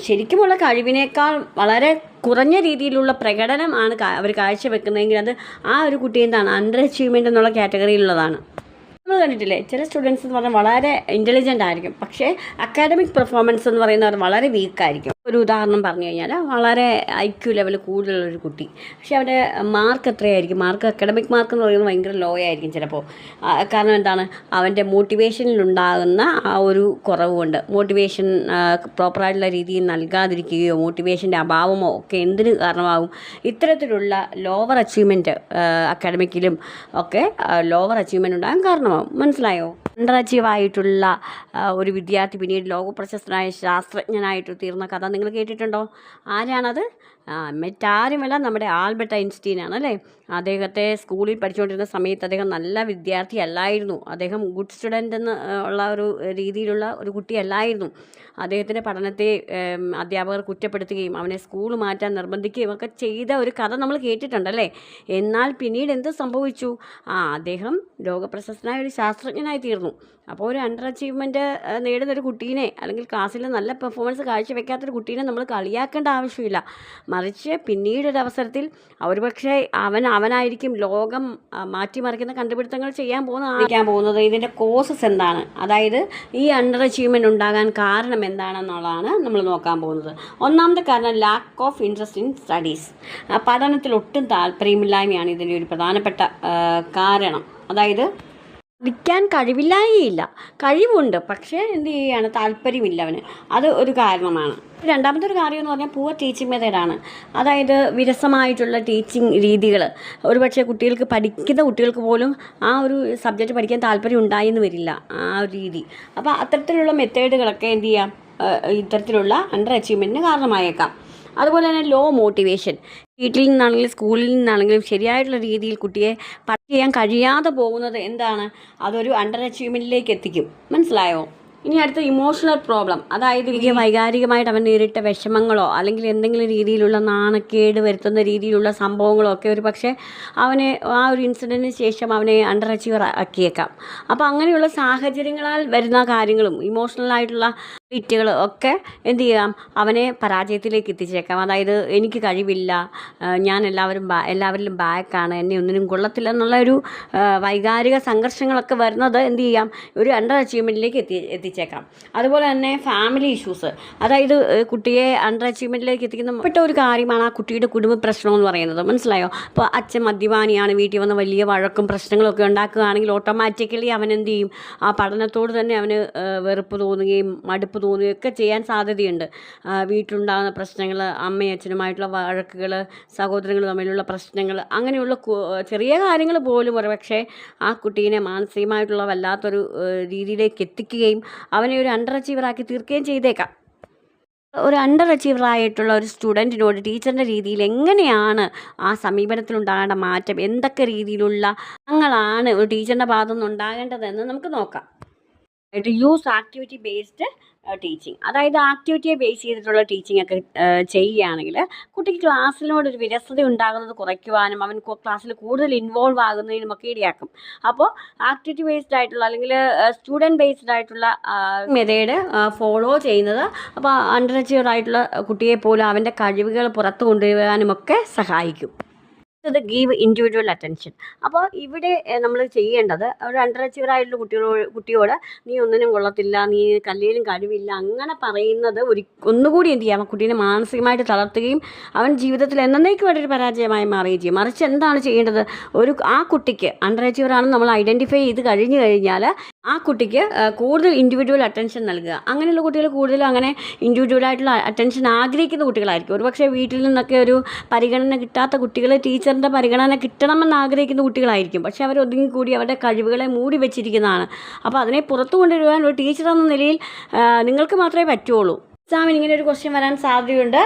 ശരിക്കുമുള്ള കഴിവിനേക്കാൾ വളരെ കുറഞ്ഞ രീതിയിലുള്ള പ്രകടനമാണ് അവർ കാഴ്ചവെക്കുന്നതെങ്കിൽ അത് ആ ഒരു കുട്ടി എന്താണ്? അണ്ടർ അച്ചീവ്മെൻറ്റ് എന്നുള്ള കാറ്റഗറിയിലുള്ളതാണ്. നമ്മൾ കണ്ടിട്ടില്ലേ, ചില സ്റ്റുഡൻസ് എന്ന് പറഞ്ഞാൽ വളരെ ഇൻ്റലിജൻ്റ് ആയിരിക്കും, പക്ഷേ അക്കാഡമിക് പെർഫോമൻസ് എന്ന് പറയുന്നവർ വളരെ വീക്കായിരിക്കും. ഒരു ഉദാഹരണം പറഞ്ഞു കഴിഞ്ഞാൽ വളരെ IQ ലെവൽ കൂടുതലുള്ളൊരു കുട്ടി, പക്ഷേ അവൻ്റെ മാർക്ക് എത്രയായിരിക്കും? അക്കാഡമിക് മാർക്ക് എന്ന് പറയുന്നത് ഭയങ്കര ലോ ആയിരിക്കും ചിലപ്പോൾ. കാരണം എന്താണ്? അവൻ്റെ മോട്ടിവേഷനിലുണ്ടാകുന്ന ആ ഒരു കുറവുകൊണ്ട്, മോട്ടിവേഷൻ പ്രോപ്പറായിട്ടുള്ള രീതിയിൽ നൽകാതിരിക്കുകയോ മോട്ടിവേഷൻ്റെ അഭാവമോ ഒക്കെ എന്തിന് കാരണമാകും? ഇത്തരത്തിലുള്ള ലോവർ അച്ചീവ്മെൻറ്റ് അക്കാഡമിക്കിലും ഒക്കെ ലോവർ അച്ചീവ്മെൻറ്റ് ഉണ്ടാകാൻ കാരണമാകും. മനസ്സിലായോ? അണ്ടർ അച്ചീവ് ആയിട്ടുള്ള ഒരു വിദ്യാർത്ഥി പിന്നീട് ലോകപ്രശസ്തനായ ശാസ്ത്രജ്ഞനായിട്ട് തീർന്ന കഥ നിങ്ങൾ കേട്ടിട്ടുണ്ടോ? ആരാണത്? മറ്റാരുമല്ല, നമ്മുടെ ആൽബർട്ട് ഐൻസ്റ്റീൻ ആണ് അല്ലേ. അദ്ദേഹത്തെ സ്കൂളിൽ പഠിച്ചുകൊണ്ടിരുന്ന സമയത്ത് അദ്ദേഹം നല്ല വിദ്യാർത്ഥി അല്ലായിരുന്നു. അദ്ദേഹം ഗുഡ് സ്റ്റുഡൻ്റ് എന്ന് ഉള്ള ഒരു രീതിയിലുള്ള ഒരു കുട്ടിയല്ലായിരുന്നു. അദ്ദേഹത്തിൻ്റെ പഠനത്തെ അധ്യാപകർ കുറ്റപ്പെടുത്തുകയും അവനെ സ്കൂൾ മാറ്റാൻ നിർബന്ധിക്കുകയും ഒക്കെ ചെയ്ത ഒരു കഥ നമ്മൾ കേട്ടിട്ടുണ്ടല്ലേ. എന്നാൽ പിന്നീട് എന്ത് സംഭവിച്ചു? അദ്ദേഹം ലോകപ്രശസ്തനായ ഒരു ശാസ്ത്രജ്ഞനായി തീർന്നു. അപ്പോൾ ഒരു അണ്ടർ അച്ചീവ്മെൻറ്റ് നേടുന്നൊരു കുട്ടീനെ, അല്ലെങ്കിൽ ക്ലാസ്സിൽ നല്ല പെർഫോമൻസ് കാഴ്ചവെക്കാത്തൊരു കുട്ടീനെ നമ്മൾ കളിയാക്കേണ്ട ആവശ്യമില്ല. മറിച്ച് പിന്നീടൊരവസരത്തിൽ ഒരുപക്ഷെ അവനായിരിക്കും ലോകം മാറ്റിമറിക്കുന്ന കണ്ടുപിടുത്തങ്ങൾ ചെയ്യാൻ പോകുന്നത്. ഇതിൻ്റെ കോസസ് എന്താണ്? അതായത് ഈ അണ്ടർ അച്ചീവ്മെൻറ്റ് ഉണ്ടാകാൻ കാരണം എന്താണെന്നുള്ളതാണ് നമ്മൾ നോക്കാൻ പോകുന്നത്. ഒന്നാമത്തെ കാരണം lack of interest in studies. പഠനത്തിൽ ഒട്ടും താല്പര്യമില്ലായ്മയാണ് ഇതിൻ്റെ ഒരു പ്രധാനപ്പെട്ട കാരണം. അതായത് പഠിക്കാൻ കഴിവില്ലായില്ല, കഴിവുണ്ട്, പക്ഷേ എന്ത് ചെയ്യുകയാണ്? താല്പര്യമില്ല അവന്. അത് ഒരു കാരണമാണ്. രണ്ടാമത്തെ ഒരു കാര്യം എന്ന് പറഞ്ഞാൽ പൂവർ ടീച്ചിങ് മെത്തേഡാണ്. അതായത് വിരസമായിട്ടുള്ള ടീച്ചിങ് രീതികൾ. ഒരുപക്ഷെ പഠിക്കുന്ന കുട്ടികൾക്ക് പോലും ആ ഒരു സബ്ജക്റ്റ് പഠിക്കാൻ താല്പര്യം ഉണ്ടായെന്ന് വരില്ല, ആ ഒരു രീതി. അപ്പോൾ അത്തരത്തിലുള്ള മെത്തേഡുകളൊക്കെ എന്ത് ചെയ്യാം? ഇത്തരത്തിലുള്ള അണ്ടർ അച്ചീവ്മെൻറ്റിന് കാരണമായേക്കാം. അതുപോലെ തന്നെ ലോ മോട്ടിവേഷൻ, വീട്ടിൽ നിന്നാണെങ്കിലും സ്കൂളിൽ നിന്നാണെങ്കിലും ശരിയായിട്ടുള്ള രീതിയിൽ കുട്ടിയെ ചെയ്യാൻ കഴിയാതെ പോകുന്നത് എന്താണ്, അതൊരു അണ്ടർ അച്ചീവ്മെൻറ്റിലേക്ക് എത്തിക്കും. മനസ്സിലായോ? ഇനി അടുത്ത ഇമോഷണൽ പ്രോബ്ലം, അതായത് വൈകാരികമായിട്ട് അവൻ നേരിട്ട വിഷമങ്ങളോ അല്ലെങ്കിൽ എന്തെങ്കിലും രീതിയിലുള്ള നാണക്കേട് വരുത്തുന്ന രീതിയിലുള്ള സംഭവങ്ങളോ ഒക്കെ ഒരു പക്ഷേ അവനെ ആ ഒരു ഇൻസിഡൻറ്റിന് ശേഷം അവനെ അണ്ടർ അച്ചീവർ ആക്കിയേക്കാം. അപ്പോൾ അങ്ങനെയുള്ള സാഹചര്യങ്ങളാൽ വരുന്ന കാര്യങ്ങളും ഇമോഷണലായിട്ടുള്ള വിറ്റുകൾ ഒക്കെ എന്ത് ചെയ്യാം, അവനെ പരാജയത്തിലേക്ക് എത്തിച്ചേക്കാം. അതായത് എനിക്ക് കഴിവില്ല, ഞാൻ എല്ലാവരിലും ബാക്കാണ്, എന്നെ ഒന്നിനും കൊള്ളത്തില്ല എന്നുള്ള ഒരു വൈകാരിക സംഘർഷങ്ങളൊക്കെ വരുന്നത് എന്ത് ചെയ്യാം, ഒരു അണ്ടർ അച്ചീവ്മെൻറ്റിലേക്ക് എത്തിച്ചേക്കാം. അതുപോലെ തന്നെ ഫാമിലി ഇഷ്യൂസ്, അതായത് കുട്ടിയെ അണ്ടർ അച്ചീവ്മെൻറ്റിലേക്ക് എത്തിക്കുന്ന ഒരു കാര്യമാണ് ആ കുട്ടിയുടെ കുടുംബ പ്രശ്നം എന്ന് പറയുന്നത്. മനസ്സിലായോ? അപ്പോൾ അച്ഛൻ മദ്യപാനിയാണ്, വീട്ടിൽ വന്ന് വലിയ വഴക്കും പ്രശ്നങ്ങളൊക്കെ ഉണ്ടാക്കുകയാണെങ്കിൽ ഓട്ടോമാറ്റിക്കലി അവൻ എന്ത് ചെയ്യും, ആ പഠനത്തോട് തന്നെ അവന് വെറുപ്പ് തോന്നുകയും മടുപ്പ് തോന്നുകയൊക്കെ ചെയ്യാൻ സാധ്യതയുണ്ട്. വീട്ടിലുണ്ടാകുന്ന പ്രശ്നങ്ങൾ, അമ്മയും അച്ഛനുമായിട്ടുള്ള വഴക്കുകൾ, സഹോദരങ്ങൾ തമ്മിലുള്ള പ്രശ്നങ്ങൾ, അങ്ങനെയുള്ള ചെറിയ കാര്യങ്ങൾ പോലും ഒരുപക്ഷെ ആ കുട്ടീനെ മാനസികമായിട്ടുള്ള വല്ലാത്തൊരു രീതിയിലേക്ക് എത്തിക്കുകയും അവനെ ഒരു അണ്ടർ അച്ചീവറാക്കി തീർക്കുകയും ചെയ്തേക്കാം. ഒരു അണ്ടർ അച്ചീവറായിട്ടുള്ള ഒരു സ്റ്റുഡൻറ്റിനോട് ടീച്ചറിൻ്റെ രീതിയിൽ എങ്ങനെയാണ് ആ സമീപനത്തിലുണ്ടാകേണ്ട മാറ്റം, എന്തൊക്കെ രീതിയിലുള്ള ാണ് ഒരു ടീച്ചറിൻ്റെ ഭാഗത്തു നിന്ന് ഉണ്ടാകേണ്ടതെന്ന് നമുക്ക് നോക്കാം. യൂസ് ആക്ടിവിറ്റി ബേസ്ഡ് ടീച്ചിങ്, അതായത് ആക്ടിവിറ്റിയെ ബേസ് ചെയ്തിട്ടുള്ള ടീച്ചിങ് ഒക്കെ ചെയ്യുകയാണെങ്കിൽ കുട്ടിക്ക് ക്ലാസ്സിനോടൊരു വിരസത ഉണ്ടാകുന്നത് കുറയ്ക്കുവാനും അവൻ ക്ലാസ്സിൽ കൂടുതൽ ഇൻവോൾവ് ആകുന്നതിനുമൊക്കെ ഇടയാക്കും. അപ്പോൾ ആക്ടിവിറ്റി ബേസ്ഡ് ആയിട്ടുള്ള അല്ലെങ്കിൽ സ്റ്റുഡൻറ്റ് ബേസ്ഡ് ആയിട്ടുള്ള മെത്തേഡ് ഫോളോ ചെയ്യുന്നത് അപ്പോൾ അണ്ടർ അച്ചീവർ ആയിട്ടുള്ള കുട്ടിയെ പോലും അവൻ്റെ കഴിവുകൾ പുറത്തു കൊണ്ടുവരാനുമൊക്കെ സഹായിക്കും. Give individual attention. അപ്പോൾ ഇവിടെ നമ്മൾ ചെയ്യേണ്ടത് ഒരു അണ്ടർ അച്ചീവർ ആയിട്ടുള്ള കുട്ടിയോട് നീ ഒന്നിനും കൊള്ളത്തില്ല, നീ കല്ലിലും കഴിവില്ല അങ്ങനെ പറയുന്നത് ഒന്നുകൂടി എന്ത് ചെയ്യാം, കുട്ടീനെ മാനസികമായിട്ട് തളർത്തുകയും അവൻ ജീവിതത്തിൽ എന്നേക്കുമായിട്ട് ഒരു പരാജയമായി മാറുകയും ചെയ്യും. മറിച്ച് എന്താണ് ചെയ്യേണ്ടത്, ആ കുട്ടിക്ക് അണ്ടർ അച്ചീവർ ആണെന്ന് നമ്മൾ ഐഡൻറ്റിഫൈ ചെയ്ത് കഴിഞ്ഞു കഴിഞ്ഞാൽ ആ കുട്ടിക്ക് കൂടുതൽ ഇൻഡിവിജ്വൽ അറ്റൻഷൻ നൽകുക. അങ്ങനെയുള്ള കുട്ടികൾ കൂടുതലും അങ്ങനെ ഇൻഡിവിജ്വലായിട്ടുള്ള അറ്റൻഷൻ ആഗ്രഹിക്കുന്ന കുട്ടികളായിരിക്കും. ഒരുപക്ഷെ വീട്ടിൽ നിന്നൊക്കെ ഒരു പരിഗണന കിട്ടാത്ത കുട്ടികൾ ടീച്ചറിൻ്റെ പരിഗണന കിട്ടണമെന്ന് ആഗ്രഹിക്കുന്ന കുട്ടികളായിരിക്കും. പക്ഷേ അവർ ഒതുങ്ങിക്കൂടി അവരുടെ കഴിവുകളെ മൂടി വെച്ചിരിക്കുന്നതാണ്. അപ്പോൾ അതിനെ പുറത്തു കൊണ്ടുവരുവാൻ ഒരു ടീച്ചർ എന്ന നിലയിൽ നിങ്ങൾക്ക് മാത്രമേ പറ്റുള്ളൂ. എക്സാമിന് ഇങ്ങനെ ഒരു ക്വസ്റ്റ്യൻ വരാൻ സാധ്യതയുണ്ട്.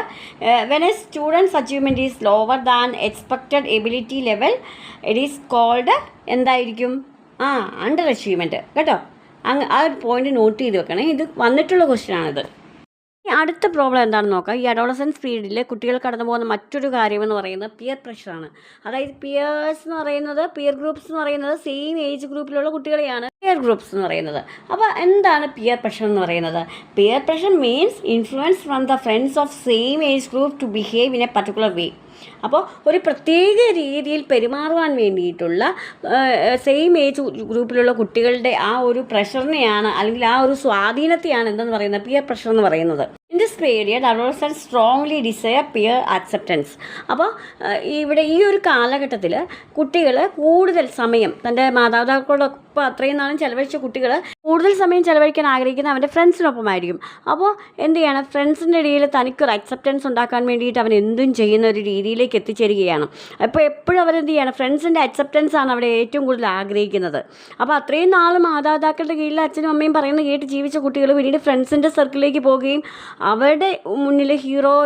When a student's achievement is lower than expected ability level it is called എന്തായിരിക്കും, അണ്ടർ അച്ചീവ്മെൻറ്റ്. കേട്ടോ, ആ ഒരു പോയിന്റ് നോട്ട് ചെയ്ത് വെക്കണേ. ഇത് വന്നിട്ടുള്ള ക്വസ്റ്റ്യനാണിത്. അടുത്ത പ്രോബ്ലം എന്താണെന്ന് നോക്കാം. ഈ അഡോളസൻസ് പീരീഡിൽ കുട്ടികൾ കടന്നു പോകുന്ന മറ്റൊരു കാര്യമെന്ന് പറയുന്നത് പിയർ പ്രഷറാണ്. അതായത് പിയേഴ്സ് എന്ന് പറയുന്നത്, പിയർ ഗ്രൂപ്പ്സ് എന്ന് പറയുന്നത് സെയിം ഏജ് ഗ്രൂപ്പിലുള്ള കുട്ടികളെയാണ് പിയർ ഗ്രൂപ്പ്സ് എന്ന് പറയുന്നത്. അപ്പോൾ എന്താണ് പിയർ പ്രഷർ എന്ന് പറയുന്നത്? Peer pressure means influence from the friends of same age group to behave in a particular way. അപ്പോൾ ഒരു പ്രത്യേക രീതിയിൽ പെരുമാറുവാൻ വേണ്ടിയിട്ടുള്ള സെയിം ഏജ് ഗ്രൂപ്പിലുള്ള കുട്ടികളുടെ ആ ഒരു പ്രഷറിനെയാണ് അല്ലെങ്കിൽ ആ ഒരു സ്വാധീനത്തെയാണ് എന്തെന്ന് പറയുന്നത്, പിയർ പ്രഷർ എന്ന് പറയുന്നത്. In this period adolescence strongly desire peer acceptance. അപ്പോൾ ഇവിടെ ഈ ഒരു കാലഘട്ടത്തിൽ കുട്ടികൾ കൂടുതൽ സമയം തൻ്റെ മാതാപിതാക്കളോടൊപ്പം അത്രയും നാളും ചെലവഴിച്ച കുട്ടികൾ കൂടുതൽ സമയം ചെലവഴിക്കാൻ ആഗ്രഹിക്കുന്ന അവൻ്റെ ഫ്രണ്ട്സിനൊപ്പമായിരിക്കും. അപ്പോൾ എന്ത് ചെയ്യണം, ഫ്രണ്ട്സിൻ്റെ ഇടയിൽ തനിക്കൊരു അക്സെപ്റ്റൻസ് ഉണ്ടാക്കാൻ വേണ്ടിയിട്ട് അവൻ എന്തും ചെയ്യുന്ന ഒരു രീതിയിലേക്ക് എത്തിച്ചേരുകയാണ്. അപ്പോൾ എപ്പോഴും അവരെന്ത് ചെയ്യണം, ഫ്രണ്ട്സിൻ്റെ അക്സെപ്റ്റൻസ് ആണ് അവിടെ ഏറ്റവും കൂടുതൽ ആഗ്രഹിക്കുന്നത്. അപ്പോൾ അത്രയും നാൾ മാതാപിതാക്കളുടെ കീഴിൽ അച്ഛനും അമ്മയും പറയുന്നത് കേട്ട് ജീവിച്ച കുട്ടികൾ പിന്നീട് ഫ്രണ്ട്സിൻ്റെ സർക്കിളിലേക്ക് പോവുകയും അവരുടെ മുന്നിൽ ഹീറോ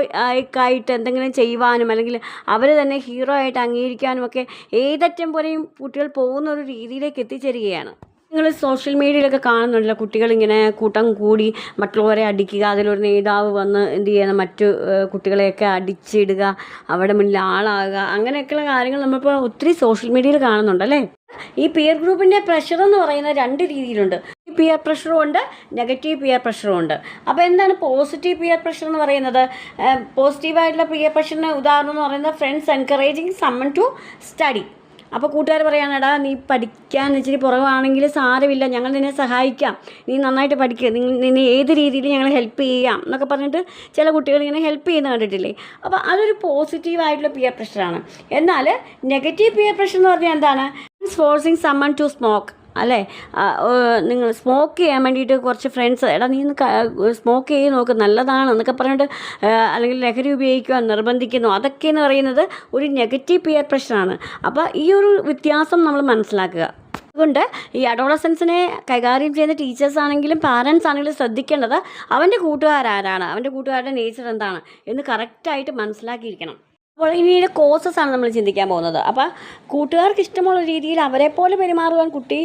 ആയിട്ട് എന്തെങ്കിലും ചെയ്യുവാനും അല്ലെങ്കിൽ അവർ തന്നെ ഹീറോ ആയിട്ട് അംഗീകരിക്കാനും ഒക്കെ ഏതറ്റം പോലെയും കുട്ടികൾ പോകുന്ന ഒരു രീതിയിലേക്ക് എത്തിച്ചേരുകയാണ്. നിങ്ങൾ സോഷ്യൽ മീഡിയയിലൊക്കെ കാണുന്നുണ്ടല്ലോ, കുട്ടികളിങ്ങനെ കൂട്ടം കൂടി മറ്റുള്ളവരെ അടിക്കുക, അതിലൊരു നേതാവ് വന്ന് എന്ത് ചെയ്യണം, മറ്റു കുട്ടികളെയൊക്കെ അടിച്ചിടുക, അവിടെ മുന്നിൽ ആളാകുക, അങ്ങനെയൊക്കെയുള്ള കാര്യങ്ങൾ നമ്മളിപ്പോൾ ഒത്തിരി സോഷ്യൽ മീഡിയയിൽ കാണുന്നുണ്ടല്ലേ. ഈ പിയർ ഗ്രൂപ്പിൻ്റെ പ്രഷർ എന്ന് പറയുന്നത് രണ്ട് രീതിയിലുണ്ട്. പിയർ പ്രഷറും ഉണ്ട്, നെഗറ്റീവ് പിയർ പ്രഷറും ഉണ്ട്. അപ്പോൾ എന്താണ് പോസിറ്റീവ് പിയർ പ്രഷർ എന്ന് പറയുന്നത്? പോസിറ്റീവായിട്ടുള്ള പിയർ പ്രഷറിന് ഉദാഹരണം എന്ന് പറയുന്നത് friends encouraging someone to study. അപ്പോൾ കൂട്ടുകാർ പറയാനെടാ, നീ പഠിക്കാൻ ഇച്ചിരി പുറകാണെങ്കിൽ സാരമില്ല, ഞങ്ങൾ നിന്നെ സഹായിക്കാം, നീ നന്നായിട്ട് പഠിക്കുക, നിന്നെ ഏത് രീതിയിൽ ഞങ്ങൾ ഹെൽപ്പ് ചെയ്യാം എന്നൊക്കെ പറഞ്ഞിട്ട് ചില കുട്ടികൾ ഇങ്ങനെ ഹെൽപ്പ് ചെയ്യുന്ന കണ്ടിട്ടില്ലേ. അപ്പോൾ അതൊരു പോസിറ്റീവായിട്ടുള്ള പിയർ പ്രഷറാണ്. എന്നാൽ നെഗറ്റീവ് പിയർ പ്രഷർ എന്ന് പറഞ്ഞാൽ എന്താണ്? ഫോഴ്സിങ് സമ്മൺ ടു സ്മോക്ക്, അല്ലേ? നിങ്ങൾ സ്മോക്ക് ചെയ്യാൻ വേണ്ടിയിട്ട് കുറച്ച് ഫ്രണ്ട്സ്, എടാ നീ സ്മോക്ക് ചെയ്ത് നോക്ക്, നല്ലതാണ് എന്നൊക്കെ പറഞ്ഞിട്ട് അല്ലെങ്കിൽ ലഹരി ഉപയോഗിക്കുവാൻ നിർബന്ധിക്കുന്നു. അതൊക്കെ എന്ന് പറയുന്നത് ഒരു നെഗറ്റീവ് പിയർ പ്രഷറാണ്. അപ്പോൾ ഈ ഒരു വ്യത്യാസം നമ്മൾ മനസ്സിലാക്കുക. അതുകൊണ്ട് ഈ അഡോളസൻസിനെ കൈകാര്യം ചെയ്യുന്ന ടീച്ചേഴ്സ് ആണെങ്കിലും പാരൻസ് ആണെങ്കിലും ശ്രദ്ധിക്കേണ്ടത് അവൻ്റെ കൂട്ടുകാരാരാണ്, അവൻ്റെ കൂട്ടുകാരുടെ നേച്ചർ എന്താണ് എന്ന് കറക്റ്റായിട്ട് മനസ്സിലാക്കിയിരിക്കണം. അപ്പോൾ ഇനിയുടെ കോസസ് ആണ് നമ്മൾ ചിന്തിക്കാൻ പോകുന്നത്. അപ്പോൾ കൂട്ടുകാർക്ക് ഇഷ്ടമുള്ള രീതിയിൽ അവരെ പോലെ പെരുമാറുവാൻ കുട്ടി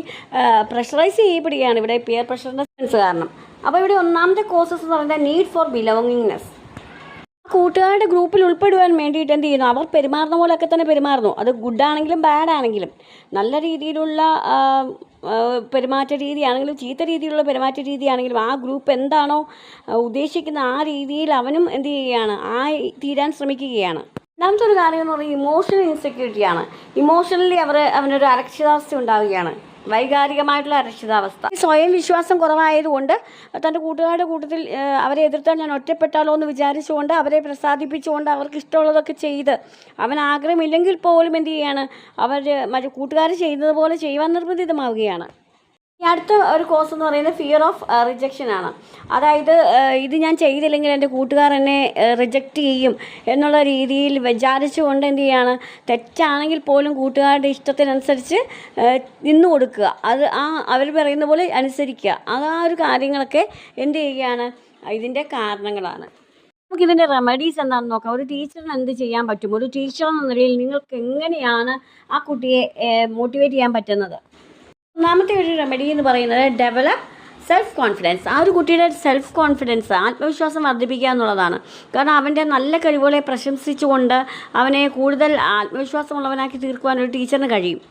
പ്രഷറൈസ് ചെയ്യപ്പെടുകയാണ് ഇവിടെ പിയർ പ്രഷറിൻ്റെ കാരണം. അപ്പോൾ ഇവിടെ ഒന്നാമത്തെ കോസസ് എന്ന് പറയുന്നത് നീഡ് ഫോർ ബിലോങ്ങിങ്നെസ്. കൂട്ടുകാരുടെ ഗ്രൂപ്പിൽ ഉൾപ്പെടുവാൻ വേണ്ടിയിട്ട് എന്ത് ചെയ്യുന്നു, അവർ പെരുമാറുന്ന പോലെയൊക്കെ തന്നെ പെരുമാറുന്നു. അത് ഗുഡാണെങ്കിലും ബാഡ് ആണെങ്കിലും, നല്ല രീതിയിലുള്ള പെരുമാറ്റ രീതിയാണെങ്കിലും ചീത്ത രീതിയിലുള്ള പെരുമാറ്റ രീതിയാണെങ്കിലും ആ ഗ്രൂപ്പ് എന്താണോ ഉദ്ദേശിക്കുന്ന ആ രീതിയിൽ അവനും എന്ത് ചെയ്യുകയാണ്, തീരാൻ ശ്രമിക്കുകയാണ്. രണ്ടാമത്തെ ഒരു കാര്യം എന്ന് പറയുന്നത് ഇമോഷണൽ ഇൻസെക്യൂരിറ്റിയാണ്. ഇമോഷണലി അവനൊരു അരക്ഷിതാവസ്ഥ ഉണ്ടാവുകയാണ്, വൈകാരികമായിട്ടുള്ള അരക്ഷിതാവസ്ഥ. സ്വയം വിശ്വാസം കുറവായതുകൊണ്ട് തൻ്റെ കൂട്ടുകാരുടെ കൂട്ടത്തിൽ അവരെ എതിർത്താൽ ഞാൻ ഒറ്റപ്പെട്ടാലോ എന്ന് വിചാരിച്ചുകൊണ്ട് അവരെ പ്രസാദിപ്പിച്ചുകൊണ്ട് അവർക്ക് ഇഷ്ടമുള്ളതൊക്കെ ചെയ്ത് അവൻ ആഗ്രഹമില്ലെങ്കിൽ പോലും എന്ത് ചെയ്യുകയാണ്, മറ്റു കൂട്ടുകാർ ചെയ്യുന്നത് പോലെ ചെയ്യുവാൻ നിർബന്ധിതമാവുകയാണ്. ഈ അടുത്ത ഒരു കോഴ്സ് എന്ന് പറയുന്നത് ഫിയർ ഓഫ് റിജക്ഷൻ ആണ്. അതായത് ഇത് ഞാൻ ചെയ്തില്ലെങ്കിൽ എൻ്റെ കൂട്ടുകാർ എന്നെ റിജക്റ്റ് ചെയ്യും എന്നുള്ള രീതിയിൽ വിചാരിച്ചുകൊണ്ട് എന്ത് ചെയ്യുകയാണ്, തെറ്റാണെങ്കിൽ പോലും കൂട്ടുകാരുടെ ഇഷ്ടത്തിനനുസരിച്ച് നിന്നു കൊടുക്കുക, അത് അവർ പറയുന്ന പോലെ അനുസരിക്കുക. ഒരു കാര്യങ്ങളൊക്കെ എന്ത് ചെയ്യുകയാണ്, ഇതിൻ്റെ കാരണങ്ങളാണ്. നമുക്കിതിൻ്റെ റെമഡീസ് എന്താണെന്ന് നോക്കാം. ഒരു ടീച്ചറിന് എന്ത് ചെയ്യാൻ പറ്റും, ഒരു ടീച്ചർ എന്ന നിലയിൽ നിങ്ങൾക്ക് എങ്ങനെയാണ് ആ കുട്ടിയെ മോട്ടിവേറ്റ് ചെയ്യാൻ പറ്റുന്നത്? ഒന്നാമത്തെ ഒരു റെമഡി എന്ന് പറയുന്നത് ഡെവലപ്പ് സെൽഫ് കോൺഫിഡൻസ്. ആ ഒരു കുട്ടിയുടെ സെൽഫ് കോൺഫിഡൻസ്, ആത്മവിശ്വാസം വർദ്ധിപ്പിക്കുക എന്നുള്ളതാണ്. കാരണം അവൻ്റെ നല്ല കഴിവുകളെ പ്രശംസിച്ചുകൊണ്ട് അവനെ കൂടുതൽ ആത്മവിശ്വാസമുള്ളവനാക്കി തീർക്കുവാൻ ഒരു ടീച്ചറിന് കഴിയും.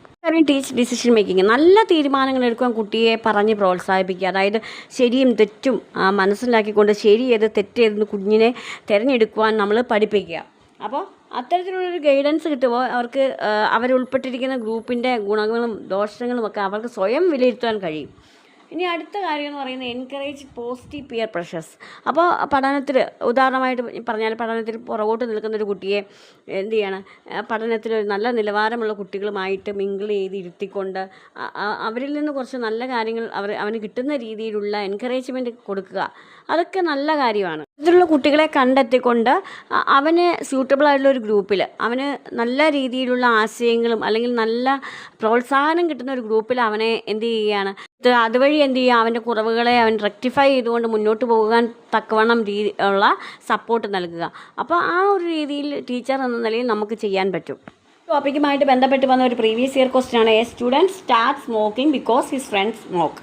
ടീച്ച് ഡിസിഷൻ മേക്കിങ്, നല്ല തീരുമാനങ്ങൾ എടുക്കുവാൻ കുട്ടിയെ പറഞ്ഞ് പ്രോത്സാഹിപ്പിക്കുക. അതായത് ശരിയും തെറ്റും മനസ്സിലാക്കിക്കൊണ്ട് ശരി ഏത് തെറ്റ് ഏതെന്ന് കുഞ്ഞിനെ തിരഞ്ഞെടുക്കുവാൻ നമ്മൾ പഠിപ്പിക്കുക. അപ്പോൾ അത്തരത്തിലുള്ളൊരു ഗൈഡൻസ് കിട്ടുമ്പോൾ അവർക്ക് അവരുൾപ്പെട്ടിരിക്കുന്ന ഗ്രൂപ്പിൻ്റെ ഗുണങ്ങളും ദോഷങ്ങളും ഒക്കെ അവർക്ക് സ്വയം വിലയിരുത്താൻ കഴിയും. ഇനി അടുത്ത കാര്യം എന്ന് പറയുന്നത് എൻകറേജ് പോസിറ്റീവ് പിയർ പ്രഷേഴ്സ്. അപ്പോൾ പഠനത്തിൽ ഉദാഹരണമായിട്ട് പറഞ്ഞാൽ പഠനത്തിൽ പുറകോട്ട് നിൽക്കുന്നൊരു കുട്ടിയെ എന്ത് ചെയ്യണം, പഠനത്തിൽ ഒരു നല്ല നിലവാരമുള്ള കുട്ടികളുമായിട്ട് മിങ്കിൾ ചെയ്ത് ഇരുത്തിക്കൊണ്ട് അവരിൽ നിന്ന് കുറച്ച് നല്ല കാര്യങ്ങൾ അവന് കിട്ടുന്ന രീതിയിലുള്ള എൻകറേജ്മെൻറ്റ് കൊടുക്കുക. അതൊക്കെ നല്ല കാര്യമാണ്. ഇതിലുള്ള കുട്ടികളെ കണ്ടെത്തിക്കൊണ്ട് അവന് സ്യൂട്ടബിൾ ആയിട്ടുള്ള ഒരു ഗ്രൂപ്പിൽ അവന് നല്ല രീതിയിലുള്ള ആശയങ്ങളും അല്ലെങ്കിൽ നല്ല പ്രോത്സാഹനം കിട്ടുന്ന ഒരു ഗ്രൂപ്പിൽ അവനെ എന്ത് ചെയ്യുകയാണ്, അതുവഴി എന്ത് ചെയ്യുക, അവൻ്റെ കുറവുകളെ അവൻ റെക്ടിഫൈ ചെയ്തുകൊണ്ട് മുന്നോട്ട് പോകാൻ തക്കവണ്ണം ഉള്ള സപ്പോർട്ട് നൽകുക. അപ്പോൾ ആ ഒരു രീതിയിൽ ടീച്ചർ എന്ന നിലയിൽ നമുക്ക് ചെയ്യാൻ പറ്റും. ടോപ്പിക്കുമായിട്ട് ബന്ധപ്പെട്ട് വന്ന ഒരു പ്രീവിയസ് ഇയർ ക്വസ്റ്റ്യൻ ആണ്, a student start smoking because his friend smoke.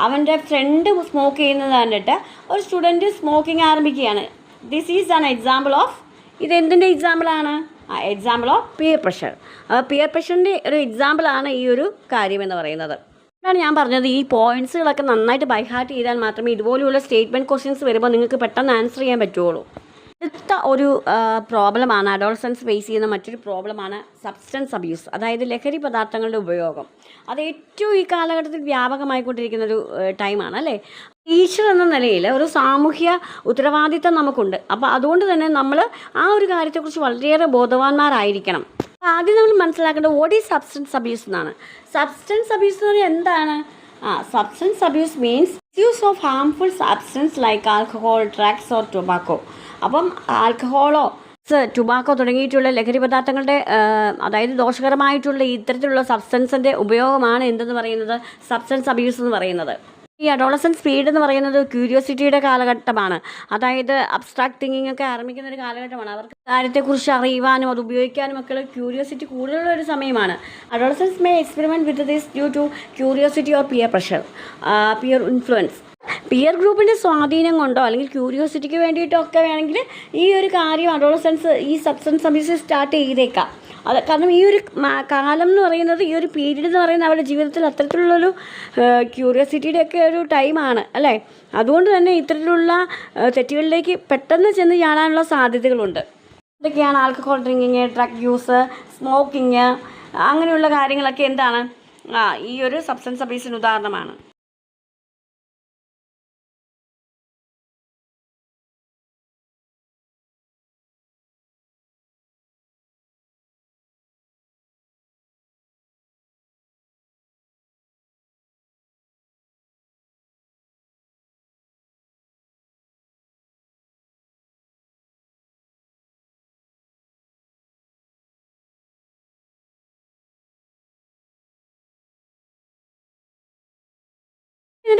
അവൻ്റെ ഫ്രണ്ട് സ്മോക്ക് ചെയ്യുന്നത് കണ്ടിട്ട് ഒരു സ്റ്റുഡൻറ്റ് സ്മോക്കിംഗ് ആരംഭിക്കുകയാണ്. This is an example of, ഇത് എന്തിൻ്റെ എക്സാമ്പിളാണ്? Example of peer pressure. Peer പ്രഷറിൻ്റെ ഒരു എക്സാമ്പിളാണ് ഈ ഒരു കാര്യമെന്ന് പറയുന്നത്. അതാണ് ഞാൻ പറഞ്ഞത്, ഈ പോയിൻറ്റ്സുകളൊക്കെ നന്നായിട്ട് ബൈ ഹാർട്ട് ചെയ്താൽ മാത്രമേ ഇതുപോലെയുള്ള സ്റ്റേറ്റ്മെൻറ്റ് ക്വസ്റ്റ്യൻസ് വരുമ്പോൾ നിങ്ങൾക്ക് പെട്ടെന്ന് ആൻസർ ചെയ്യാൻ പറ്റുള്ളൂ. അടുത്ത ഒരു പ്രോബ്ലമാണ്, അഡോളസൻസ് ഫേസ് ചെയ്യുന്ന മറ്റൊരു പ്രോബ്ലമാണ് സബ്സ്റ്റൻസ് അബ്യൂസ്, അതായത് ലഹരി പദാർത്ഥങ്ങളുടെ ഉപയോഗം. അത് ഏറ്റവും ഈ കാലഘട്ടത്തിൽ വ്യാപകമായിക്കൊണ്ടിരിക്കുന്നൊരു ടൈമാണ് അല്ലേ. ടീച്ചർ എന്ന നിലയിൽ ഒരു സാമൂഹ്യ ഉത്തരവാദിത്തം നമുക്കുണ്ട്. അപ്പോൾ അതുകൊണ്ട് തന്നെ നമ്മൾ ആ ഒരു കാര്യത്തെക്കുറിച്ച് വളരെയേറെ ബോധവാന്മാരായിരിക്കണം. ആദ്യം നമ്മൾ മനസ്സിലാക്കേണ്ടത് വാട്ട് ഈസ് സബ്സ്റ്റൻസ് അബ്യൂസ് എന്നാണ്. സബ്സ്റ്റൻസ് അബ്യൂസ് എന്ന് പറഞ്ഞാൽ എന്താണ്? Substance abuse means use of harmful substance like alcohol, drugs or tobacco. അപ്പം ആൽക്കഹോളോ ടുബാക്കോ തുടങ്ങിയിട്ടുള്ള ലഹരി പദാർത്ഥങ്ങളുടെ അതായത് ദോഷകരമായിട്ടുള്ള ഇത്തരത്തിലുള്ള സബ്സ്റ്റൻസിൻ്റെ ഉപയോഗമാണ് എന്തെന്ന് പറയുന്നത്, സബ്സ്റ്റൻസ് അബ്യൂസ് എന്ന് പറയുന്നത്. ഈ അഡോളസൻസ് സ്പീഡ് എന്ന് പറയുന്നത് ക്യൂരിയോസിറ്റിയുടെ കാലഘട്ടമാണ്. അതായത് അബ്സ്ട്രാക്ട് തിങ്കിങ് ഒക്കെ ആരംഭിക്കുന്ന ഒരു കാലഘട്ടമാണ്. അവർക്ക് കാര്യത്തെക്കുറിച്ച് അറിയുവാനും അത് ഉപയോഗിക്കാനും ഒക്കെ ക്യൂരിയോസിറ്റി കൂടുതലുള്ള ഒരു സമയമാണ്. Adolescence may experiment with this due to curiosity or peer pressure, peer influence. Peer ഗ്രൂപ്പിൻ്റെ സ്വാധീനം കൊണ്ടോ അല്ലെങ്കിൽ ക്യൂരിയോസിറ്റിക്ക് വേണ്ടിയിട്ടോ ഒക്കെ വേണമെങ്കിൽ ഈ ഒരു കാര്യം അഡോളസൻസ് ഈ സബ്സ്റ്റൻസ് അബ്യൂസ് സ്റ്റാർട്ട് ചെയ്തേക്കാം. അത് കാരണം ഈ ഒരു കാലം എന്ന് പറയുന്നത്, ഈ ഒരു പീരീഡ് എന്ന് പറയുന്നത് അവരുടെ ജീവിതത്തിൽ അത്തരത്തിലുള്ളൊരു ക്യൂരിയോസിറ്റിയുടെ ഒക്കെ ഒരു ടൈമാണ് അല്ലേ. അതുകൊണ്ട് തന്നെ ഇത്തരത്തിലുള്ള തെറ്റുകളിലേക്ക് പെട്ടെന്ന് ചെന്ന് ചാടാനുള്ള സാധ്യതകളുണ്ട്. ഇതൊക്കെയാണ് alcohol drinking, drug use, smoking, അങ്ങനെയുള്ള കാര്യങ്ങളൊക്കെ എന്താണ് ഈ ഒരു സബ്സ്റ്റൻസ് അബ്യൂസിന് ഉദാഹരണമാണ്.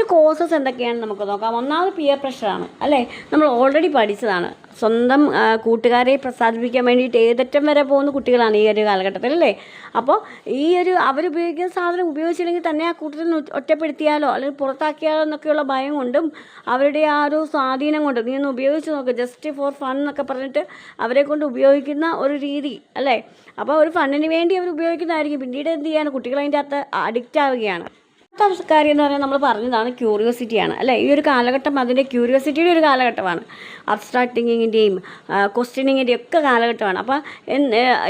ഇതിൻ്റെ കോസസ് എന്തൊക്കെയാണെന്ന് നമുക്ക് നോക്കാം. ഒന്നാമത് പിയർ പ്രഷറാണ് അല്ലേ, നമ്മൾ ഓൾറെഡി പഠിച്ചതാണ്. സ്വന്തം കൂട്ടുകാരെ പ്രസാദിപ്പിക്കാൻ വേണ്ടിയിട്ട് ഏതറ്റം വരെ പോകുന്ന കുട്ടികളാണ് ഈ ഒരു കാലഘട്ടത്തിൽ അല്ലേ. അപ്പോൾ ഈ ഒരു അവരുപയോഗിക്കുന്ന സാധനം ഉപയോഗിച്ചില്ലെങ്കിൽ തന്നെ ആ കൂട്ടത്തിൽ ഒറ്റപ്പെടുത്തിയാലോ അല്ലെങ്കിൽ പുറത്താക്കിയാലോ എന്നൊക്കെയുള്ള ഭയം കൊണ്ടും അവരുടെ ആ ഒരു സ്വാധീനം കൊണ്ടും നീ ഒന്ന് ഉപയോഗിച്ച് നോക്ക്, ജസ്റ്റ് ഫോർ ഫൺ എന്നൊക്കെ പറഞ്ഞിട്ട് അവരെ കൊണ്ട് ഉപയോഗിക്കുന്ന ഒരു രീതി അല്ലേ. അപ്പോൾ ഒരു ഫണ്ണിന് വേണ്ടി അവർ ഉപയോഗിക്കുന്നതായിരിക്കും, പിന്നീട് എന്ത് ചെയ്യാണ്, കുട്ടികൾ അതിൻ്റെ അകത്ത് അഡിക്റ്റ് ആവുകയാണ്. അടുത്ത കാര്യം എന്ന് പറഞ്ഞാൽ നമ്മൾ പറഞ്ഞതാണ് ക്യൂരിയോസിറ്റിയാണ് അല്ലേ. ഈ ഒരു കാലഘട്ടം അതിൻ്റെ ക്യൂരിയോസിറ്റിയുടെ ഒരു കാലഘട്ടമാണ്. അബ്സ്ട്രാക്ട് തിങ്കിങ്ങിൻ്റെയും ക്വസ്റ്റ്യനിങ്ങിൻ്റെയും ഒക്കെ കാലഘട്ടമാണ്. അപ്പോൾ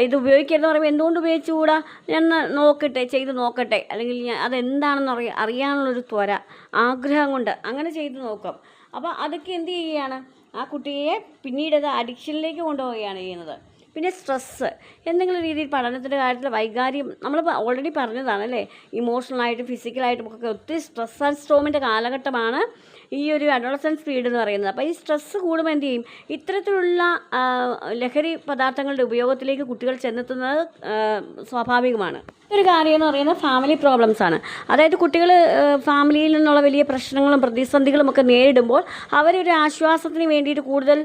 ഇത് ഉപയോഗിക്കരുതെന്ന് പറയുമ്പോൾ എന്തുകൊണ്ട് ഉപയോഗിച്ചുകൂടാ, ഞാൻ നോക്കട്ടെ, ചെയ്ത് നോക്കട്ടെ, അല്ലെങ്കിൽ അതെന്താണെന്ന് അറിയാനുള്ളൊരു ത്വര, ആഗ്രഹം കൊണ്ട് അങ്ങനെ ചെയ്ത് നോക്കും. അപ്പോൾ അതൊക്കെ എന്ത് ചെയ്യുകയാണ്, ആ കുട്ടിയെ പിന്നീട് അത് അഡിക്ഷനിലേക്ക് കൊണ്ടുപോവുകയാണ് ചെയ്യുന്നത്. പിന്നെ സ്ട്രെസ്സ്, എന്തെങ്കിലും രീതിയിൽ പഠനത്തിൻ്റെ കാര്യത്തിൽ വൈകാര്യം, നമ്മൾ ഓൾറെഡി പറഞ്ഞതാണ് അല്ലേ, ഇമോഷണലായിട്ടും ഫിസിക്കലായിട്ടും ഒക്കെ ഒത്തിരി സ്ട്രെസ് ആൻഡ് സ്ട്രോമിൻ്റെ കാലഘട്ടമാണ് ഈ ഒരു അഡോളസൻസ് പീരീഡ് എന്ന് പറയുന്നത്. അപ്പോൾ ഈ സ്ട്രെസ്സ് കൂടുമ്പോൾ എന്ത് ചെയ്യും, ഇത്തരത്തിലുള്ള ലഹരി പദാർത്ഥങ്ങളുടെ ഉപയോഗത്തിലേക്ക് കുട്ടികൾ ചെന്നെത്തുന്നത് സ്വാഭാവികമാണ്. ഒരു കാര്യം എന്ന് പറയുന്നത് ഫാമിലി പ്രോബ്ലംസാണ്. അതായത് കുട്ടികൾ ഫാമിലിയിൽ നിന്നുള്ള വലിയ പ്രശ്നങ്ങളും പ്രതിസന്ധികളും ഒക്കെ നേരിടുമ്പോൾ അവരൊരു ആശ്വാസത്തിന് വേണ്ടിയിട്ട് കൂടുതൽ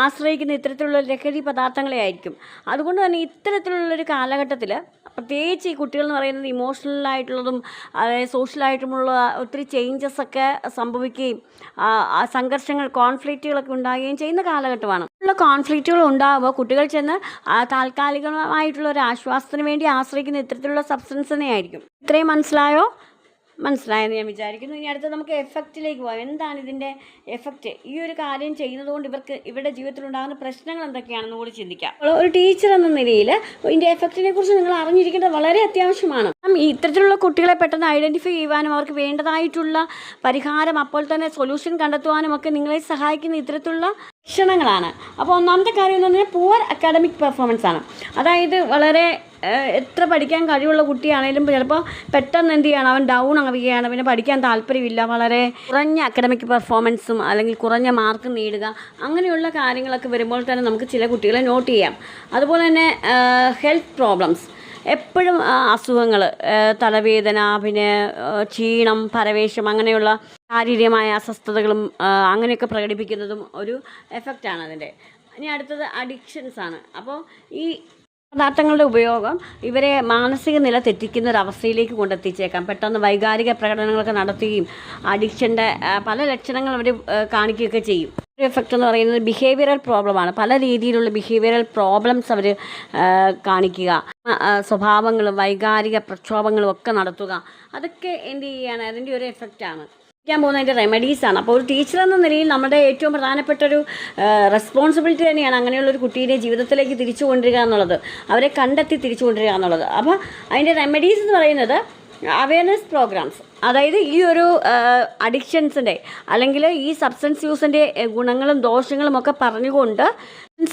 ആശ്രയിക്കുന്ന ഇത്തരത്തിലുള്ള ലഹരി പദാർത്ഥങ്ങളെ ആയിരിക്കും. അതുകൊണ്ട് തന്നെ ഇത്തരത്തിലുള്ളൊരു കാലഘട്ടത്തിൽ പ്രത്യേകിച്ച് ഈ കുട്ടികൾ എന്ന് പറയുന്നത് ഇമോഷണലായിട്ടുള്ളതും അതായത് സോഷ്യലായിട്ടുമുള്ള ഒത്തിരി ചേഞ്ചസൊക്കെ സംഭവിക്കുകയും സംഘർഷങ്ങൾ, കോൺഫ്ലിക്റ്റുകളൊക്കെ ഉണ്ടാകുകയും ചെയ്യുന്ന കാലഘട്ടമാണ്. ഉള്ള കോൺഫ്ലിക്റ്റുകൾ ഉണ്ടാകുമ്പോൾ കുട്ടികൾ ചെന്ന് താൽക്കാലികമായിട്ടുള്ള ഒരു ആശ്വാസത്തിന് വേണ്ടി ആശ്രയിക്കുന്ന ഇത്തരത്തിലുള്ള സബ്സ്റ്റൻസിനെ ആയിരിക്കും. ഇത്രയും മനസ്സിലായെന്ന് ഞാൻ വിചാരിക്കുന്നു. ഇനി അടുത്ത് നമുക്ക് എഫക്റ്റിലേക്ക് പോകാം. എന്താണ് ഇതിൻ്റെ എഫക്റ്റ്? ഈ ഒരു കാര്യം ചെയ്യുന്നതുകൊണ്ട് ഇവരുടെ ജീവിതത്തിൽ ഉണ്ടാകുന്ന പ്രശ്നങ്ങൾ എന്തൊക്കെയാണെന്ന് കൂടി ചിന്തിക്കാം. ഒരു ടീച്ചർ എന്ന നിലയിൽ ഇതിൻ്റെ എഫക്റ്റിനെ കുറിച്ച് നിങ്ങൾ അറിഞ്ഞിരിക്കേണ്ടത് വളരെ അത്യാവശ്യമാണ്. ഇത്തരത്തിലുള്ള കുട്ടികളെ പെട്ടെന്ന് ഐഡൻറ്റിഫൈ ചെയ്യുവാനും അവർക്ക് വേണ്ടതായിട്ടുള്ള പരിഹാരം അപ്പോൾ തന്നെ സൊല്യൂഷൻ കണ്ടെത്തുവാനും ഒക്കെ നിങ്ങളെ സഹായിക്കുന്ന ഇത്തരത്തിലുള്ള ലക്ഷണങ്ങളാണ്. അപ്പോൾ ഒന്നാമത്തെ കാര്യം എന്ന് പറഞ്ഞാൽ പുവർ അക്കാഡമിക് പെർഫോമൻസ് ആണ്. അതായത് വളരെ എത്ര പഠിക്കാൻ കഴിവുള്ള കുട്ടിയാണെങ്കിലും ചിലപ്പോൾ പെട്ടെന്ന് എന്ത് ചെയ്യണം, അവൻ ഡൗൺ ആവുകയാണ്, പിന്നെ പഠിക്കാൻ താല്പര്യമില്ല, വളരെ കുറഞ്ഞ അക്കാഡമിക് പെർഫോമൻസും അല്ലെങ്കിൽ കുറഞ്ഞ മാർക്ക് നേടുക, അങ്ങനെയുള്ള കാര്യങ്ങളൊക്കെ വരുമ്പോൾ തന്നെ നമുക്ക് ചില കുട്ടികളെ നോട്ട് ചെയ്യാം. അതുപോലെ തന്നെ ഹെൽത്ത് പ്രോബ്ലംസ്, എപ്പോഴും അസുഖങ്ങൾ, തലവേദന, പിന്നെ ക്ഷീണം, പരവേശം, അങ്ങനെയുള്ള ശാരീരികമായ അസ്വസ്ഥതകളും അങ്ങനെയൊക്കെ പ്രകടിപ്പിക്കുന്നതും ഒരു എഫക്റ്റാണ് അതിൻ്റെ. ഇനി അടുത്തത് അഡിക്ഷൻസാണ്. അപ്പോൾ ഈ പദാർത്ഥങ്ങളുടെ ഉപയോഗം ഇവരെ മാനസിക നില തെറ്റിക്കുന്ന ഒരു അവസ്ഥയിലേക്ക് കൊണ്ടെത്തിച്ചേക്കാം. പെട്ടെന്ന് വൈകാരിക പ്രകടനങ്ങളൊക്കെ നടത്തുകയും അഡിക്ഷൻ്റെ പല ലക്ഷണങ്ങൾ അവർ കാണിക്കുകയൊക്കെ ചെയ്യും. ഒരു എഫക്റ്റ് എന്ന് പറയുന്നത് ബിഹേവിയറൽ പ്രോബ്ലമാണ്. പല രീതിയിലുള്ള ബിഹേവിയറൽ പ്രോബ്ലംസ് അവർ കാണിക്കുക, സ്വഭാവങ്ങളും വൈകാരിക പ്രക്ഷോഭങ്ങളും ഒക്കെ നടത്തുക, അതൊക്കെ എന്ത് ചെയ്യുകയാണ്, അതിൻ്റെ ഒരു എഫക്റ്റാണ്. പോകുന്ന അതിൻ്റെ റെമഡീസാണ്. അപ്പോൾ ഒരു ടീച്ചർ എന്ന നിലയിൽ നമ്മുടെ ഏറ്റവും പ്രധാനപ്പെട്ടൊരു റെസ്പോൺസിബിലിറ്റി തന്നെയാണ് അങ്ങനെയുള്ളൊരു കുട്ടീനെ ജീവിതത്തിലേക്ക് തിരിച്ചു കൊണ്ടുവരിക എന്നുള്ളത്, അവരെ കണ്ടെത്തി തിരിച്ചു കൊണ്ടുവരിക എന്നുള്ളത്. അപ്പോൾ അതിൻ്റെ റെമഡീസ് എന്ന് പറയുന്നത് അവയർനെസ് പ്രോഗ്രാംസ്, അതായത് ഈ ഒരു അഡിക്ഷൻസിൻ്റെ അല്ലെങ്കിൽ ഈ സബ്സ്റ്റൻസ് യൂസിൻ്റെ ഗുണങ്ങളും ദോഷങ്ങളും ഒക്കെ പറഞ്ഞുകൊണ്ട്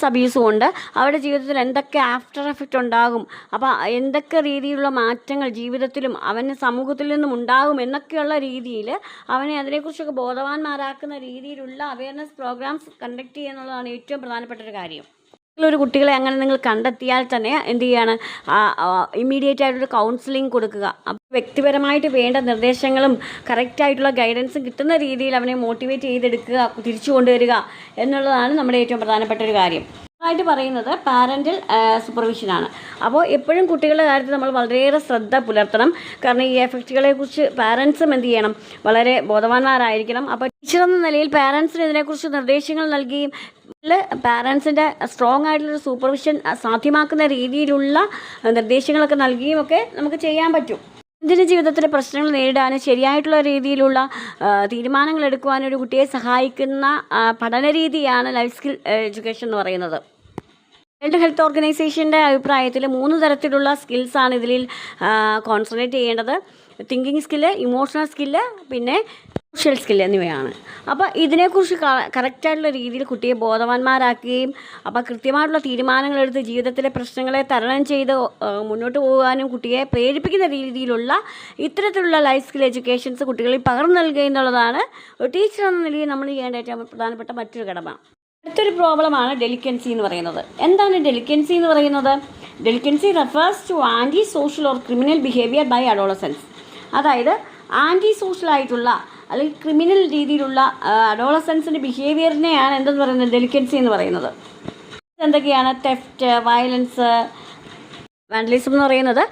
അബ്യൂസ് കൊണ്ട് അവരുടെ ജീവിതത്തിൽ എന്തൊക്കെ ആഫ്റ്റർ എഫക്റ്റ് ഉണ്ടാകും, അപ്പോൾ എന്തൊക്കെ രീതിയിലുള്ള മാറ്റങ്ങൾ ജീവിതത്തിലും അവന് സമൂഹത്തിൽ നിന്നും ഉണ്ടാകും എന്നൊക്കെയുള്ള രീതിയിൽ അവനെ അതിനെക്കുറിച്ചൊക്കെ ബോധവാന്മാരാക്കുന്ന രീതിയിലുള്ള അവയർനെസ് പ്രോഗ്രാംസ് കണ്ടക്ട് ചെയ്യുക എന്നുള്ളതാണ് ഏറ്റവും പ്രധാനപ്പെട്ടൊരു കാര്യം. ഒരു കുട്ടികളെ അങ്ങനെ നിങ്ങൾ കണ്ടെത്തിയാൽ തന്നെ എന്ത് ചെയ്യാണ്, ഇമ്മീഡിയറ്റ് ആയിട്ടൊരു കൗൺസിലിംഗ് കൊടുക്കുക. വ്യക്തിപരമായിട്ട് വേണ്ട നിർദ്ദേശങ്ങളും കറക്റ്റായിട്ടുള്ള ഗൈഡൻസും കിട്ടുന്ന രീതിയിൽ അവനെ മോട്ടിവേറ്റ് ചെയ്തെടുക്കുക, തിരിച്ചു കൊണ്ടുവരിക എന്നുള്ളതാണ് നമ്മുടെ ഏറ്റവും പ്രധാനപ്പെട്ട ഒരു കാര്യം. ആയിട്ട് പറയുന്നത് പാരൻ്റൽ സൂപ്പർവിഷനാണ്. അപ്പോൾ എപ്പോഴും കുട്ടികളുടെ കാര്യത്തിൽ നമ്മൾ വളരെയേറെ ശ്രദ്ധ പുലർത്തണം. കാരണം ഈ എഫക്റ്റുകളെക്കുറിച്ച് പാരൻസും എന്ത് ചെയ്യണം, വളരെ ബോധവാന്മാരായിരിക്കണം. അപ്പോൾ ടീച്ചർ എന്ന നിലയിൽ പാരൻസിന് ഇതിനെക്കുറിച്ച് നിർദ്ദേശങ്ങൾ നൽകുകയും പാരൻസിൻ്റെ സ്ട്രോങ് ആയിട്ടുള്ളൊരു സൂപ്പർവിഷൻ സാധ്യമാക്കുന്ന രീതിയിലുള്ള നിർദ്ദേശങ്ങളൊക്കെ നൽകുകയും ഒക്കെ നമുക്ക് ചെയ്യാൻ പറ്റും. ഇതിൻ്റെ ജീവിതത്തിലെ പ്രശ്നങ്ങൾ നേരിടാനും ശരിയായിട്ടുള്ള രീതിയിലുള്ള തീരുമാനങ്ങൾ എടുക്കുവാനും ഒരു കുട്ടിയെ സഹായിക്കുന്ന പഠനരീതിയാണ് ലൈഫ് സ്കിൽ എഡ്യൂക്കേഷൻ എന്ന് പറയുന്നത്. വേൾഡ് ഹെൽത്ത് ഓർഗനൈസേഷൻ്റെ അഭിപ്രായത്തിൽ 3 തരത്തിലുള്ള സ്കിൽസാണ് ഇതിൽ കോൺസെൻട്രേറ്റ് ചെയ്യേണ്ടത്. തിങ്കിങ് സ്കില്ല്, ഇമോഷണൽ സ്കില്ല്, പിന്നെ സോഷ്യൽ സ്കില്ല് എന്നിവയാണ്. അപ്പോൾ ഇതിനെക്കുറിച്ച് കറക്റ്റായിട്ടുള്ള രീതിയിൽ കുട്ടിയെ ബോധവാന്മാരാക്കുകയും അപ്പോൾ കൃത്യമായിട്ടുള്ള തീരുമാനങ്ങളെടുത്ത് ജീവിതത്തിലെ പ്രശ്നങ്ങളെ തരണം ചെയ്ത് മുന്നോട്ട് പോകാനും കുട്ടിയെ പ്രേരിപ്പിക്കുന്ന രീതിയിലുള്ള ഇത്തരത്തിലുള്ള ലൈഫ് സ്കിൽ എഡ്യൂക്കേഷൻസ് കുട്ടികളിൽ പകർന്നു നൽകുക എന്നുള്ളതാണ് ഒരു ടീച്ചർ എന്ന നിലയിൽ നമ്മൾ ചെയ്യേണ്ട ഏറ്റവും പ്രധാനപ്പെട്ട മറ്റൊരു ഘടകം. അടുത്തൊരു പ്രോബ്ലമാണ് ഡെലിക്കൻസി എന്ന് പറയുന്നത്. എന്താണ് ഡെലിക്കൻസി എന്ന് പറയുന്നത്? Delinquency refers to anti social or criminal behaviour by adolescence. അതായത് ആൻറ്റി സോഷ്യലായിട്ടുള്ള അല്ലെങ്കിൽ ക്രിമിനൽ രീതിയിലുള്ള അഡോളസൻസിൻ്റെ ബിഹേവിയറിനെയാണ് എന്തെന്ന് പറയുന്നത് ഡെലിക്കൻസി എന്ന് പറയുന്നത്. എന്തൊക്കെയാണ്? തെഫ്റ്റ്, വയലൻസ്, വാൻഡലിസം എന്ന് പറയുന്നത്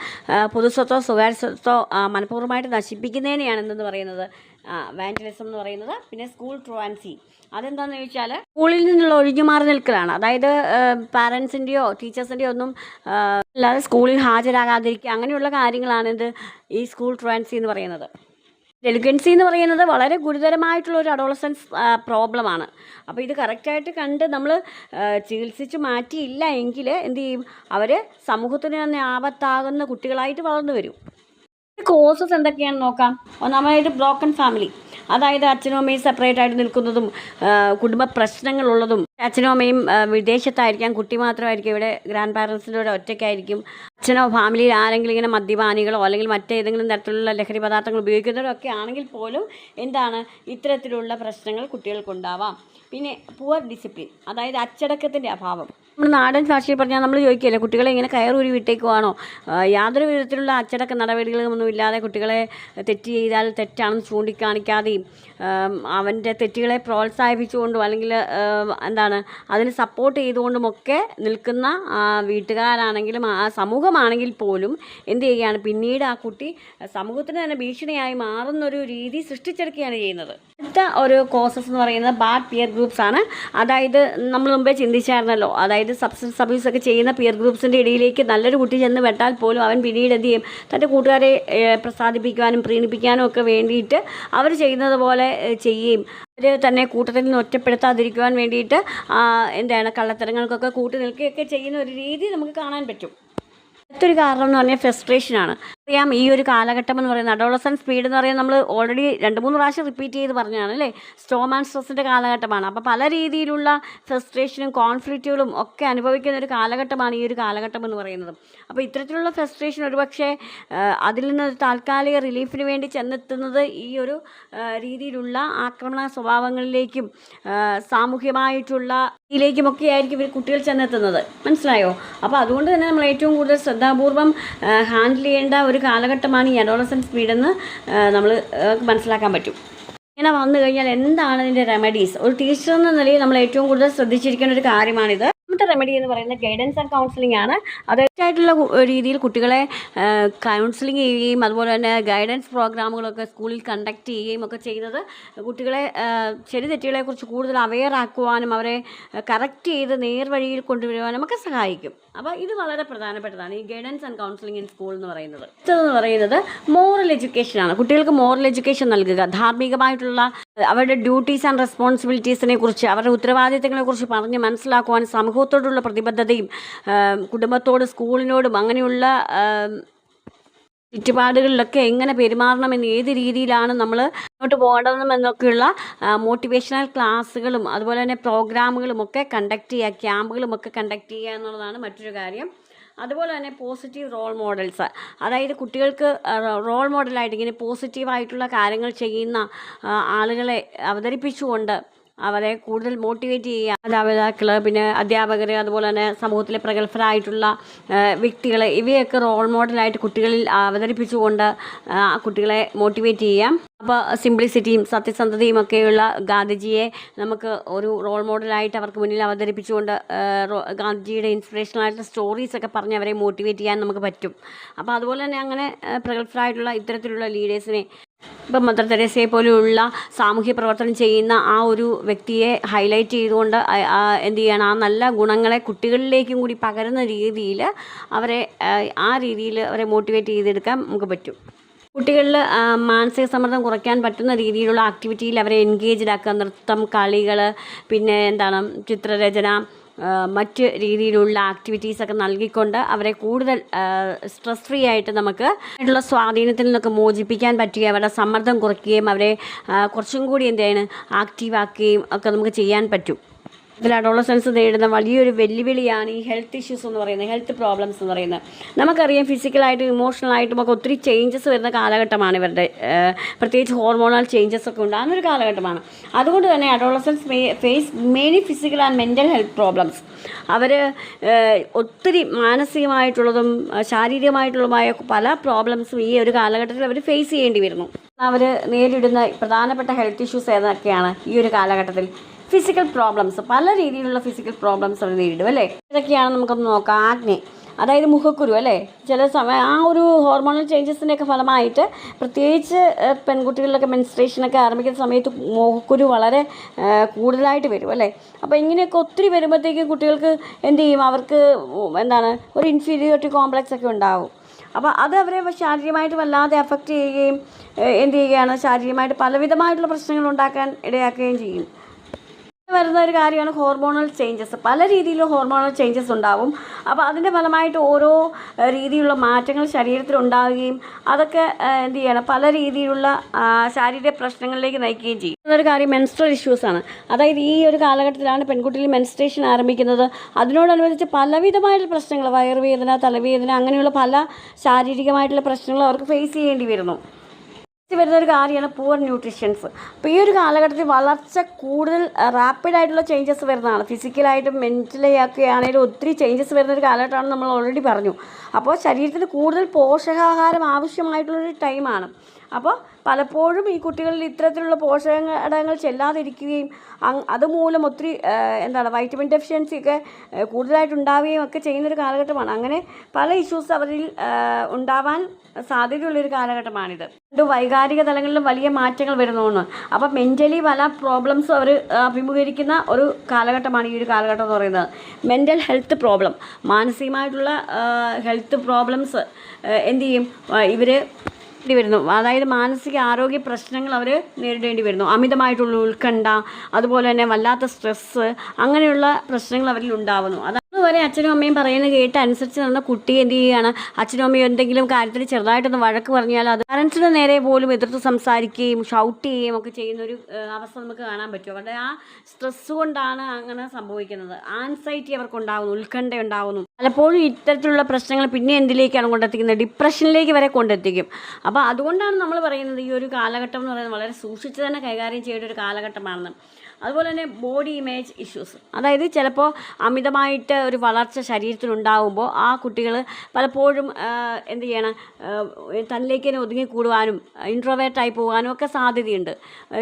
പൊതുസ്വത്തോ സ്വകാര്യ സ്വത്തോ മനഃപൂർവ്വമായിട്ട് നശിപ്പിക്കുന്നതിനെയാണ് എന്തെന്ന് പറയുന്നത് വാൻഡലിസം എന്ന് പറയുന്നത്. പിന്നെ സ്കൂൾ ട്രുവാൻസി, അതെന്താണെന്ന് ചോദിച്ചാൽ സ്കൂളിൽ നിന്നുള്ള ഒഴിഞ്ഞുമാറി നിൽക്കലാണ്. അതായത് പാരൻസിൻ്റെയോ ടീച്ചേഴ്സിൻ്റെയോ ഒന്നും അല്ലാതെ സ്കൂളിൽ ഹാജരാകാതിരിക്കുക, അങ്ങനെയുള്ള കാര്യങ്ങളാണ് ഇത് ഈ സ്കൂൾ ട്രുവാൻസി എന്ന് പറയുന്നത്. ഡെലിക്വൻസി എന്ന് പറയുന്നത് വളരെ ഗുരുതരമായിട്ടുള്ള ഒരു അഡോളസൻസ് പ്രോബ്ലമാണ്. അപ്പോൾ ഇത് കറക്റ്റായിട്ട് കണ്ട് നമ്മൾ ചികിത്സിച്ച് മാറ്റിയില്ല എങ്കിൽ എന്ത് ചെയ്യും? അവർ സമൂഹത്തിന് തന്നെ ആപത്താകുന്ന കുട്ടികളായിട്ട് വളർന്നു വരും. കോസസ് എന്തൊക്കെയാണെന്ന് നോക്കാം. ഒന്നാമതായിട്ട് ബ്രോക്കൺ ഫാമിലി, അതായത് അച്ഛനും അമ്മയും സെപ്പറേറ്റ് ആയിട്ട് നിൽക്കുന്നതും കുടുംബ പ്രശ്നങ്ങളുള്ളതും. അച്ഛനും അമ്മയും വിദേശത്തായിരിക്കാം, കുട്ടി മാത്രമായിരിക്കും ഇവിടെ ഗ്രാൻഡ് പാരൻസിൻ്റെ കൂടെ ഒറ്റയ്ക്കായിരിക്കും. അച്ഛനോ ഫാമിലിയിൽ ആരെങ്കിലും ഇങ്ങനെ മദ്യപാനികളോ അല്ലെങ്കിൽ മറ്റേതെങ്കിലും തരത്തിലുള്ള ലഹരി പദാർത്ഥങ്ങൾ ഉപയോഗിക്കുന്നവരോ ഒക്കെ ആണെങ്കിൽ പോലും എന്താണ് ഇത്തരത്തിലുള്ള പ്രശ്നങ്ങൾ കുട്ടികൾക്കുണ്ടാവാം. പിന്നെ പുവർ ഡിസിപ്ലിൻ, അതായത് അച്ചടക്കത്തിൻ്റെ അഭാവം. നമ്മൾ നാടൻ ഭാഷയിൽ പറഞ്ഞാൽ നമ്മൾ ചോദിക്കുകയല്ലേ, കുട്ടികളെ ഇങ്ങനെ കയറൂരി വിട്ടേക്കുവാണോ? യാതൊരു വിധത്തിലുള്ള അച്ചടക്ക നടപടികളൊന്നും ഇല്ലാതെ കുട്ടികളെ തെറ്റ് ചെയ്താൽ തെറ്റാണെന്ന് ചൂണ്ടിക്കാണിക്കാതെയും അവൻ്റെ തെറ്റുകളെ പ്രോത്സാഹിപ്പിച്ചുകൊണ്ടും അല്ലെങ്കിൽ എന്താണ് അതിന് സപ്പോർട്ട് ചെയ്തുകൊണ്ടുമൊക്കെ നിൽക്കുന്ന വീട്ടുകാരാണെങ്കിലും ആ സമൂഹമാണെങ്കിൽ പോലും എന്ത് ചെയ്യുകയാണ്? പിന്നീട് ആ കുട്ടി സമൂഹത്തിന് തന്നെ ഭീഷണിയായി മാറുന്നൊരു രീതി സൃഷ്ടിച്ചെടുക്കുകയാണ് ചെയ്യുന്നത്. അടുത്ത ഒരു കോസസ് എന്ന് പറയുന്നത് ബാഡ് പിയർ ഗ്രൂപ്പ്സ് ആണ്. അതായത് നമ്മൾ മുമ്പേ ചിന്തിച്ചായിരുന്നല്ലോ, അതായത് സബ്സ്റ്റൻസ് അബ്യൂസ് ഒക്കെ ചെയ്യുന്ന പിയർ ഗ്രൂപ്പ്സിൻ്റെ ഇടയിലേക്ക് നല്ലൊരു കുട്ടി ചെന്ന് വെട്ടാൽ പോലും അവൻ പിന്നീട് എന്ത് ചെയ്യും? തൻ്റെ കൂട്ടുകാരെ പ്രസാദിപ്പിക്കാനും പ്രീണിപ്പിക്കാനും ഒക്കെ വേണ്ടിയിട്ട് അവർ ചെയ്യുന്നത് പോലെ ചെയ്യുകയും അവർ തന്നെ കൂട്ടത്തിൽ നിന്ന് ഒറ്റപ്പെടുത്താതിരിക്കുവാൻ വേണ്ടിയിട്ട് എന്താണ് കള്ളത്തരങ്ങൾക്കൊക്കെ കൂട്ടി നിൽക്കുകയൊക്കെ ചെയ്യുന്ന ഒരു രീതി നമുക്ക് കാണാൻ പറ്റും. അടുത്തൊരു കാരണം എന്ന് പറഞ്ഞാൽ ഫ്രസ്ട്രേഷനാണ്. അറിയാം, ഈ ഒരു കാലഘട്ടം എന്ന് പറയുന്നത് അഡോളസൻസ് സ്പീഡ് എന്ന് പറയുന്നത് നമ്മൾ ഓൾറെഡി 2-3 പ്രാവശ്യം റിപ്പീറ്റ് ചെയ്ത് പറഞ്ഞതാണ് അല്ലേ, സ്റ്റോം ആൻഡ് സ്ട്രെസ്സിൻ്റെ കാലഘട്ടമാണ്. അപ്പോൾ പല രീതിയിലുള്ള ഫ്രസ്ട്രേഷനും കോൺഫ്ലിക്റ്റുകളും ഒക്കെ അനുഭവിക്കുന്ന ഒരു കാലഘട്ടമാണ് ഈ ഒരു കാലഘട്ടം എന്ന് പറയുന്നത്. അപ്പോൾ ഇത്തരത്തിലുള്ള ഫ്രസ്ട്രേഷൻ ഒരുപക്ഷെ അതിൽ നിന്ന് താൽക്കാലിക റിലീഫിന് വേണ്ടി ചെന്നെത്തുന്നത് ഈ ഒരു രീതിയിലുള്ള ആക്രമണ സ്വഭാവങ്ങളിലേക്കും സാമൂഹ്യമായിട്ടുള്ള ഇതിലേക്കുമൊക്കെ ആയിരിക്കും ഇവർ കുട്ടികൾ ചെന്നെത്തുന്നത്. മനസ്സിലായോ? അപ്പോൾ അതുകൊണ്ട് തന്നെ നമ്മൾ ഏറ്റവും കൂടുതൽ ശ്രദ്ധാപൂർവം ഹാൻഡിൽ ചെയ്യേണ്ട ഒരു കാലഘട്ടമാണ് ഈ അഡോളസൻസ് സ്പീഡ് എന്ന് നമ്മൾ മനസ്സിലാക്കാൻ പറ്റും. ഇങ്ങനെ വന്നു കഴിഞ്ഞാൽ എന്താണ് ഇതിൻ്റെ റെമഡീസ്? ഒരു ടീച്ചർ എന്ന നിലയിൽ നമ്മൾ ഏറ്റവും കൂടുതൽ ശ്രദ്ധിച്ചിരിക്കേണ്ട ഒരു കാര്യമാണിത്. റെമഡി എന്ന് പറയുന്നത് ഗൈഡൻസ് ആൻഡ് കൗൺസിലിംഗ് ആണ്. അതായിട്ടുള്ള രീതിയിൽ കുട്ടികളെ കൗൺസിലിംഗ് ചെയ്യുകയും അതുപോലെ തന്നെ ഗൈഡൻസ് പ്രോഗ്രാമുകളൊക്കെ സ്കൂളിൽ കണ്ടക്ട് ചെയ്യുകയും ഒക്കെ ചെയ്യുന്നത് കുട്ടികളെ ശരി തെറ്റുകളെക്കുറിച്ച് കൂടുതൽ അവെയർ ആക്കുവാനും അവരെ കറക്റ്റ് ചെയ്ത് നേർവഴിയിൽ കൊണ്ടുവരുവാനും ഒക്കെ സഹായിക്കും. അപ്പോൾ ഇത് വളരെ പ്രധാനപ്പെട്ടതാണ് ഈ guidance and counselling in school എന്ന് പറയുന്നത്. അടുത്തതെന്ന് പറയുന്നത് മോറൽ എഡ്യൂക്കേഷനാണ്. കുട്ടികൾക്ക് മോറൽ എഡ്യൂക്കേഷൻ നൽകുക, ധാർമ്മികമായിട്ടുള്ള അവരുടെ ഡ്യൂട്ടീസ് ആൻഡ് റെസ്പോൺസിബിലിറ്റീസിനെ കുറിച്ച് അവരുടെ ഉത്തരവാദിത്തങ്ങളെക്കുറിച്ച് പറഞ്ഞ് മനസ്സിലാക്കുവാൻ സമൂഹത്തോടുള്ള പ്രതിബദ്ധതയും കുടുംബത്തോട് സ്കൂളിനോടും അങ്ങനെയുള്ള ചുറ്റുപാടുകളിലൊക്കെ എങ്ങനെ പെരുമാറണമെന്ന് ഏത് രീതിയിലാണ് നമ്മൾ മുന്നോട്ട് പോകണമെന്നൊക്കെയുള്ള മോട്ടിവേഷണൽ ക്ലാസ്സുകളും അതുപോലെ തന്നെ പ്രോഗ്രാമുകളും ഒക്കെ കണ്ടക്ട് ചെയ്യുക, ക്യാമ്പുകളും ഒക്കെ കണ്ടക്ട് ചെയ്യുക എന്നുള്ളതാണ് മറ്റൊരു കാര്യം. അതുപോലെ തന്നെ പോസിറ്റീവ് റോൾ മോഡൽസ്, അതായത് കുട്ടികൾക്ക് റോൾ മോഡലായിട്ട് ഇങ്ങനെ പോസിറ്റീവായിട്ടുള്ള കാര്യങ്ങൾ ചെയ്യുന്ന ആളുകളെ അവതരിപ്പിച്ചുകൊണ്ട് അവരെ കൂടുതൽ മോട്ടിവേറ്റ് ചെയ്യുക. മാതാപിതാക്കൾ, പിന്നെ അധ്യാപകർ, അതുപോലെ തന്നെ സമൂഹത്തിലെ പ്രഗത്ഭരായിട്ടുള്ള വ്യക്തികളെ ഇവയൊക്കെ റോൾ മോഡലായിട്ട് കുട്ടികളിൽ അവതരിപ്പിച്ചുകൊണ്ട് കുട്ടികളെ മോട്ടിവേറ്റ് ചെയ്യാം. അപ്പോൾ സിംപ്ലിസിറ്റിയും സത്യസന്ധതയും ഒക്കെയുള്ള ഗാന്ധിജിയെ നമുക്ക് ഒരു റോൾ മോഡലായിട്ട് അവർക്ക് മുന്നിൽ അവതരിപ്പിച്ചുകൊണ്ട് ഗാന്ധിജിയുടെ ഇൻസ്പിറേഷണലായിട്ടുള്ള സ്റ്റോറീസൊക്കെ പറഞ്ഞ് അവരെ മോട്ടിവേറ്റ് ചെയ്യാൻ നമുക്ക് പറ്റും. അപ്പോൾ അതുപോലെ തന്നെ അങ്ങനെ പ്രഗത്ഭരായിട്ടുള്ള ഇത്തരത്തിലുള്ള ലീഡേഴ്സിനെ, ഇപ്പം മദർ തെരേസയെ പോലെയുള്ള സാമൂഹ്യ പ്രവർത്തനം ചെയ്യുന്ന ആ ഒരു വ്യക്തിയെ ഹൈലൈറ്റ് ചെയ്തുകൊണ്ട് എന്ത് ചെയ്യണം, ആ നല്ല ഗുണങ്ങളെ കുട്ടികളിലേക്കും കൂടി പകരുന്ന രീതിയിൽ അവരെ ആ രീതിയിൽ അവരെ മോട്ടിവേറ്റ് ചെയ്തെടുക്കാൻ നമുക്ക് പറ്റും. കുട്ടികളിൽ മാനസിക സമ്മർദ്ദം കുറയ്ക്കാൻ പറ്റുന്ന രീതിയിലുള്ള ആക്ടിവിറ്റിയിൽ അവരെ എൻഗേജ്ഡ് ആക്കുക. നൃത്തം, കളികൾ, പിന്നെ എന്താണ് ചിത്രരചന, മറ്റ് രീതിയിലുള്ള ആക്ടിവിറ്റീസൊക്കെ നൽകിക്കൊണ്ട് അവരെ കൂടുതൽ സ്ട്രെസ് ഫ്രീ ആയിട്ട് നമുക്ക് ആയിട്ടുള്ള സ്വാധീനത്തിൽ നിന്നൊക്കെ മോചിപ്പിക്കാൻ പറ്റുകയും അവരുടെ സമ്മർദ്ദം കുറയ്ക്കുകയും അവരെ കുറച്ചും കൂടി എന്താണ് ആക്റ്റീവാക്കുകയും ഒക്കെ നമുക്ക് ചെയ്യാൻ പറ്റും. ഇതിൽ അഡോളസൻസ് നേരിടുന്ന വലിയൊരു വെല്ലുവിളിയാണ് ഈ ഹെൽത്ത് ഇഷ്യൂസ് എന്ന് പറയുന്നത്, ഹെൽത്ത് പ്രോബ്ലംസ് എന്ന് പറയുന്നത്. നമുക്കറിയാം ഫിസിക്കലായിട്ടും ഇമോഷണലായിട്ടും ഒക്കെ ഒത്തിരി ചേഞ്ചസ് വരുന്ന കാലഘട്ടമാണ് ഇവരുടെ, പ്രത്യേകിച്ച് ഹോർമോണൽ ചേഞ്ചസ് ഒക്കെ ഉണ്ടാകുന്നൊരു കാലഘട്ടമാണ്. അതുകൊണ്ട് തന്നെ adolescence face mainly physical and mental health problems. അവർ ഒത്തിരി മാനസികമായിട്ടുള്ളതും ശാരീരികമായിട്ടുള്ളതുമായ പല പ്രോബ്ലംസും ഈ ഒരു കാലഘട്ടത്തിൽ അവർ ഫേസ് ചെയ്യേണ്ടി വരുന്നു. അവർ നേരിടുന്ന പ്രധാനപ്പെട്ട ഹെൽത്ത് ഇഷ്യൂസ് ഏതൊക്കെയാണ് ഈ ഒരു കാലഘട്ടത്തിൽ? ഫിസിക്കൽ പ്രോബ്ലംസ്, പല രീതിയിലുള്ള ഫിസിക്കൽ പ്രോബ്ലംസ് അവർ നേരിടും അല്ലേ. ഇതൊക്കെയാണ് നമുക്കൊന്ന് നോക്കാം. ആഗ്നെ, അതായത് മുഖക്കുരു അല്ലേ. ചില സമയം ആ ഒരു ഹോർമോണൽ ചേഞ്ചസിൻ്റെയൊക്കെ ഫലമായിട്ട് പ്രത്യേകിച്ച് പെൺകുട്ടികളിലൊക്കെ മെൻസ്ട്രേഷനൊക്കെ ആരംഭിക്കുന്ന സമയത്ത് മുഖക്കുരു വളരെ കൂടുതലായിട്ട് വരും അല്ലേ. അപ്പോൾ ഇങ്ങനെയൊക്കെ ഒത്തിരി വരുമ്പോഴത്തേക്കും കുട്ടികൾക്ക് എന്ത് ചെയ്യും, അവർക്ക് എന്താണ് ഒരു ഇൻഫീരിയോറിറ്റി കോംപ്ലക്സ് ഒക്കെ ഉണ്ടാവും. അപ്പോൾ അത് അവരെ ശാരീരികമായിട്ട് വല്ലാതെ അഫക്റ്റ് ചെയ്യുകയും എന്ത് ചെയ്യുകയാണ്, ശാരീരികമായിട്ട് പലവിധമായിട്ടുള്ള പ്രശ്നങ്ങൾ ഉണ്ടാക്കാൻ ഇടയാക്കുകയും ചെയ്യും. വരുന്ന ഒരു കാര്യമാണ് ഹോർമോണൽ ചേഞ്ചസ്. പല രീതിയിലുള്ള ഹോർമോണൽ ചേഞ്ചസ് ഉണ്ടാവും. അപ്പോൾ അതിൻ്റെ ഫലമായിട്ട് ഓരോ രീതിയിലുള്ള മാറ്റങ്ങൾ ശരീരത്തിൽ ഉണ്ടാവുകയും അതൊക്കെ എന്ത് ചെയ്യണം, പല രീതിയിലുള്ള ശാരീരിക പ്രശ്നങ്ങളിലേക്ക് നയിക്കുകയും ചെയ്യും. ഒരു കാര്യം മെൻസ്ട്രൽ ഇഷ്യൂസാണ്. അതായത് ഈ ഒരു കാലഘട്ടത്തിലാണ് പെൺകുട്ടിയിൽ മെൻസ്ട്രേഷൻ ആരംഭിക്കുന്നത്. അതിനോടനുബന്ധിച്ച് പലവിധമായിട്ടുള്ള പ്രശ്നങ്ങൾ, വയറുവേദന, തലവേദന, അങ്ങനെയുള്ള പല ശാരീരികമായിട്ടുള്ള പ്രശ്നങ്ങൾ അവർക്ക് ഫേസ് ചെയ്യേണ്ടി വരുന്നു. വരുന്നൊരു കാര്യമാണ് പൂവർ ന്യൂട്രീഷൻസ്. അപ്പോൾ ഈ ഒരു കാലഘട്ടത്തിൽ വളർച്ച കൂടുതൽ റാപ്പിഡായിട്ടുള്ള ചേഞ്ചസ് വരുന്നതാണ്. ഫിസിക്കലായിട്ടും മെൻ്റലി ഒക്കെ ആണെങ്കിലും ഒത്തിരി ചേഞ്ചസ് വരുന്നൊരു കാലഘട്ടമാണെന്ന് നമ്മൾ ഓൾറെഡി പറഞ്ഞു. അപ്പോൾ ശരീരത്തിന് കൂടുതൽ പോഷകാഹാരം ആവശ്യമായിട്ടുള്ളൊരു ടൈമാണ്. അപ്പോൾ പലപ്പോഴും ഈ കുട്ടികളിൽ ഇത്തരത്തിലുള്ള പോഷകഘടകങ്ങൾ ചെല്ലാതിരിക്കുകയും അതുമൂലം ഒത്തിരി വൈറ്റമിൻ ഡെഫിഷ്യൻസി ഒക്കെ കൂടുതലായിട്ടുണ്ടാവുകയും ഒക്കെ ചെയ്യുന്നൊരു കാലഘട്ടമാണ്. അങ്ങനെ പല ഇഷ്യൂസ് അവരിൽ ഉണ്ടാവാൻ സാധ്യതയുള്ളൊരു കാലഘട്ടമാണിത്. വൈകാരിക തലങ്ങളിലും വലിയ മാറ്റങ്ങൾ വരുന്നതാണ്. അപ്പം മെൻ്റലി പല പ്രോബ്ലംസും അവർ അഭിമുഖീകരിക്കുന്ന ഒരു കാലഘട്ടമാണ് ഈ ഒരു കാലഘട്ടം എന്ന് പറയുന്നത്. മെൻ്റൽ ഹെൽത്ത് പ്രോബ്ലം, മാനസികമായിട്ടുള്ള ഹെൽത്ത് പ്രോബ്ലംസ് എന്ത് ചെയ്യും, ഇവർ വരുന്നു. അതായത് മാനസിക ആരോഗ്യ പ്രശ്നങ്ങൾ അവർ നേരിടേണ്ടി വരുന്നു. അമിതമായിട്ടുള്ള ഉത്കണ്ഠ, അതുപോലെ തന്നെ വല്ലാത്ത സ്ട്രെസ്സ്, അങ്ങനെയുള്ള പ്രശ്നങ്ങൾ അവരിൽ ഉണ്ടാവുന്നു. അതുവരെ അച്ഛനും അമ്മയും പറയുന്നത് കേട്ട് അനുസരിച്ച് നടന്ന കുട്ടി എന്ത് ചെയ്യുകയാണ്, അച്ഛനും അമ്മയും എന്തെങ്കിലും കാര്യത്തിൽ ചെറുതായിട്ടൊന്ന് വഴക്ക് പറഞ്ഞാൽ അത് പാരൻസിന് നേരെ പോലും എതിർത്ത് സംസാരിക്കുകയും ഷൗട്ട് ചെയ്യുകയും ഒക്കെ ചെയ്യുന്നൊരു അവസ്ഥ നമുക്ക് കാണാൻ പറ്റും. അവരുടെ ആ സ്ട്രെസ് കൊണ്ടാണ് അങ്ങനെ സംഭവിക്കുന്നത്. ആൻസൈറ്റി അവർക്കുണ്ടാകുന്നു, ഉത്കണ്ഠ ഉണ്ടാകുന്നു. പലപ്പോഴും ഇത്തരത്തിലുള്ള പ്രശ്നങ്ങൾ പിന്നെ എന്തിലേക്കാണ് കൊണ്ടെത്തിക്കുന്നത്, ഡിപ്രഷനിലേക്ക് വരെ കൊണ്ടെത്തിക്കും. അപ്പോൾ അതുകൊണ്ടാണ് നമ്മൾ പറയുന്നത് ഈ ഒരു കാലഘട്ടം എന്ന് പറയുന്നത് വളരെ സൂക്ഷിച്ച് തന്നെ കൈകാര്യം ചെയ്യേണ്ട ഒരു കാലഘട്ടമാണെന്ന്. അതുപോലെ തന്നെ ബോഡി ഇമേജ് ഇഷ്യൂസ്, അതായത് ചിലപ്പോൾ അമിതമായിട്ട് ഒരു വളർച്ച ശരീരത്തിലുണ്ടാകുമ്പോൾ ആ കുട്ടികൾ പലപ്പോഴും എന്ത് ചെയ്യണം, തന്നിലേക്ക് തന്നെ ഒതുങ്ങിക്കൂടുവാനും ഇൻട്രോവേർട്ടായി പോകാനും ഒക്കെ സാധ്യതയുണ്ട്.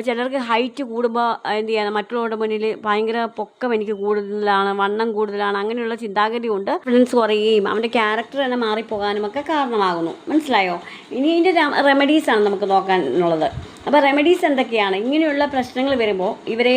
ചിലർക്ക് ഹൈറ്റ് കൂടുമ്പോൾ എന്ത് ചെയ്യണം, മറ്റുള്ളവരുടെ മുന്നിൽ ഭയങ്കര പൊക്കം എനിക്ക് കൂടുതലാണ്, വണ്ണം കൂടുതലാണ്, അങ്ങനെയുള്ള ചിന്താഗതി കൊണ്ട് കോൺഫിഡൻസ് കുറയുകയും അവൻ്റെ ക്യാരക്ടർ തന്നെ മാറിപ്പോകാനും ഒക്കെ കാരണമാകുന്നു. മനസ്സിലായോ? ഇനി ഇതിൻ്റെ റെമഡീസാണ് നമുക്ക് നോക്കാനുള്ളത്. അപ്പോൾ റെമഡീസ് എന്തൊക്കെയാണ്? ഇങ്ങനെയുള്ള പ്രശ്നങ്ങൾ വരുമ്പോൾ ഇവരെ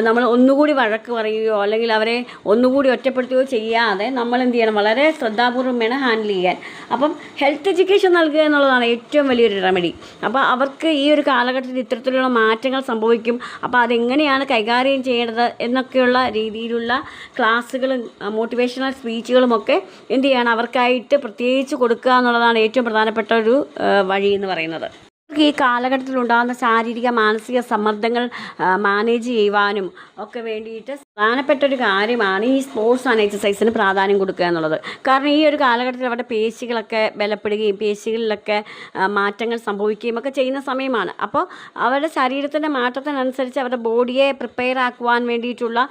നമ്മൾ ഒന്നുകൂടി വഴക്ക് പറയുകയോ അല്ലെങ്കിൽ അവരെ ഒന്നുകൂടി ഒറ്റപ്പെടുത്തുകയോ ചെയ്യാതെ നമ്മൾ എന്ത് ചെയ്യണം, വളരെ ശ്രദ്ധാപൂർവം വേണം ഹാൻഡിൽ ചെയ്യാൻ. അപ്പം ഹെൽത്ത് എഡ്യൂക്കേഷൻ നൽകുക എന്നുള്ളതാണ് ഏറ്റവും വലിയൊരു റെമഡി. അപ്പോൾ അവർക്ക് ഈ ഒരു കാലഘട്ടത്തിൽ ഇത്തരത്തിലുള്ള മാറ്റങ്ങൾ സംഭവിക്കും. അപ്പോൾ അതെങ്ങനെയാണ് കൈകാര്യം ചെയ്യേണ്ടത് എന്നൊക്കെയുള്ള രീതിയിലുള്ള ക്ലാസ്സുകളും മോട്ടിവേഷണൽ സ്പീച്ചുകളുമൊക്കെ എന്ത് ചെയ്യണം, അവർക്കായിട്ട് പ്രത്യേകിച്ച് കൊടുക്കുക എന്നുള്ളതാണ് ഏറ്റവും പ്രധാനപ്പെട്ട ഒരു വഴി എന്ന് പറയുന്നത്. ഈ കാലഘട്ടത്തിലുണ്ടാകുന്ന ശാരീരിക മാനസിക സമ്മർദ്ദങ്ങൾ മാനേജ് ചെയ്യുവാനും ഒക്കെ വേണ്ടിയിട്ട് പ്രധാനപ്പെട്ട ഒരു കാര്യമാണ് ഈ സ്പോർട്സ് ആൻഡ് എക്സസൈസിന് പ്രാധാന്യം കൊടുക്കുക എന്നുള്ളത്. കാരണം ഈ ഒരു കാലഘട്ടത്തിൽ അവരുടെ പേശികളൊക്കെ ബലപ്പെടുകയും പേശികളിലൊക്കെ മാറ്റങ്ങൾ സംഭവിക്കുകയും ഒക്കെ ചെയ്യുന്ന സമയമാണ്. അപ്പോൾ അവരുടെ ശരീരത്തിൻ്റെ മാറ്റത്തിനനുസരിച്ച് അവരുടെ ബോഡിയെ പ്രിപ്പയർ ആക്കുവാൻ വേണ്ടിയിട്ടുള്ള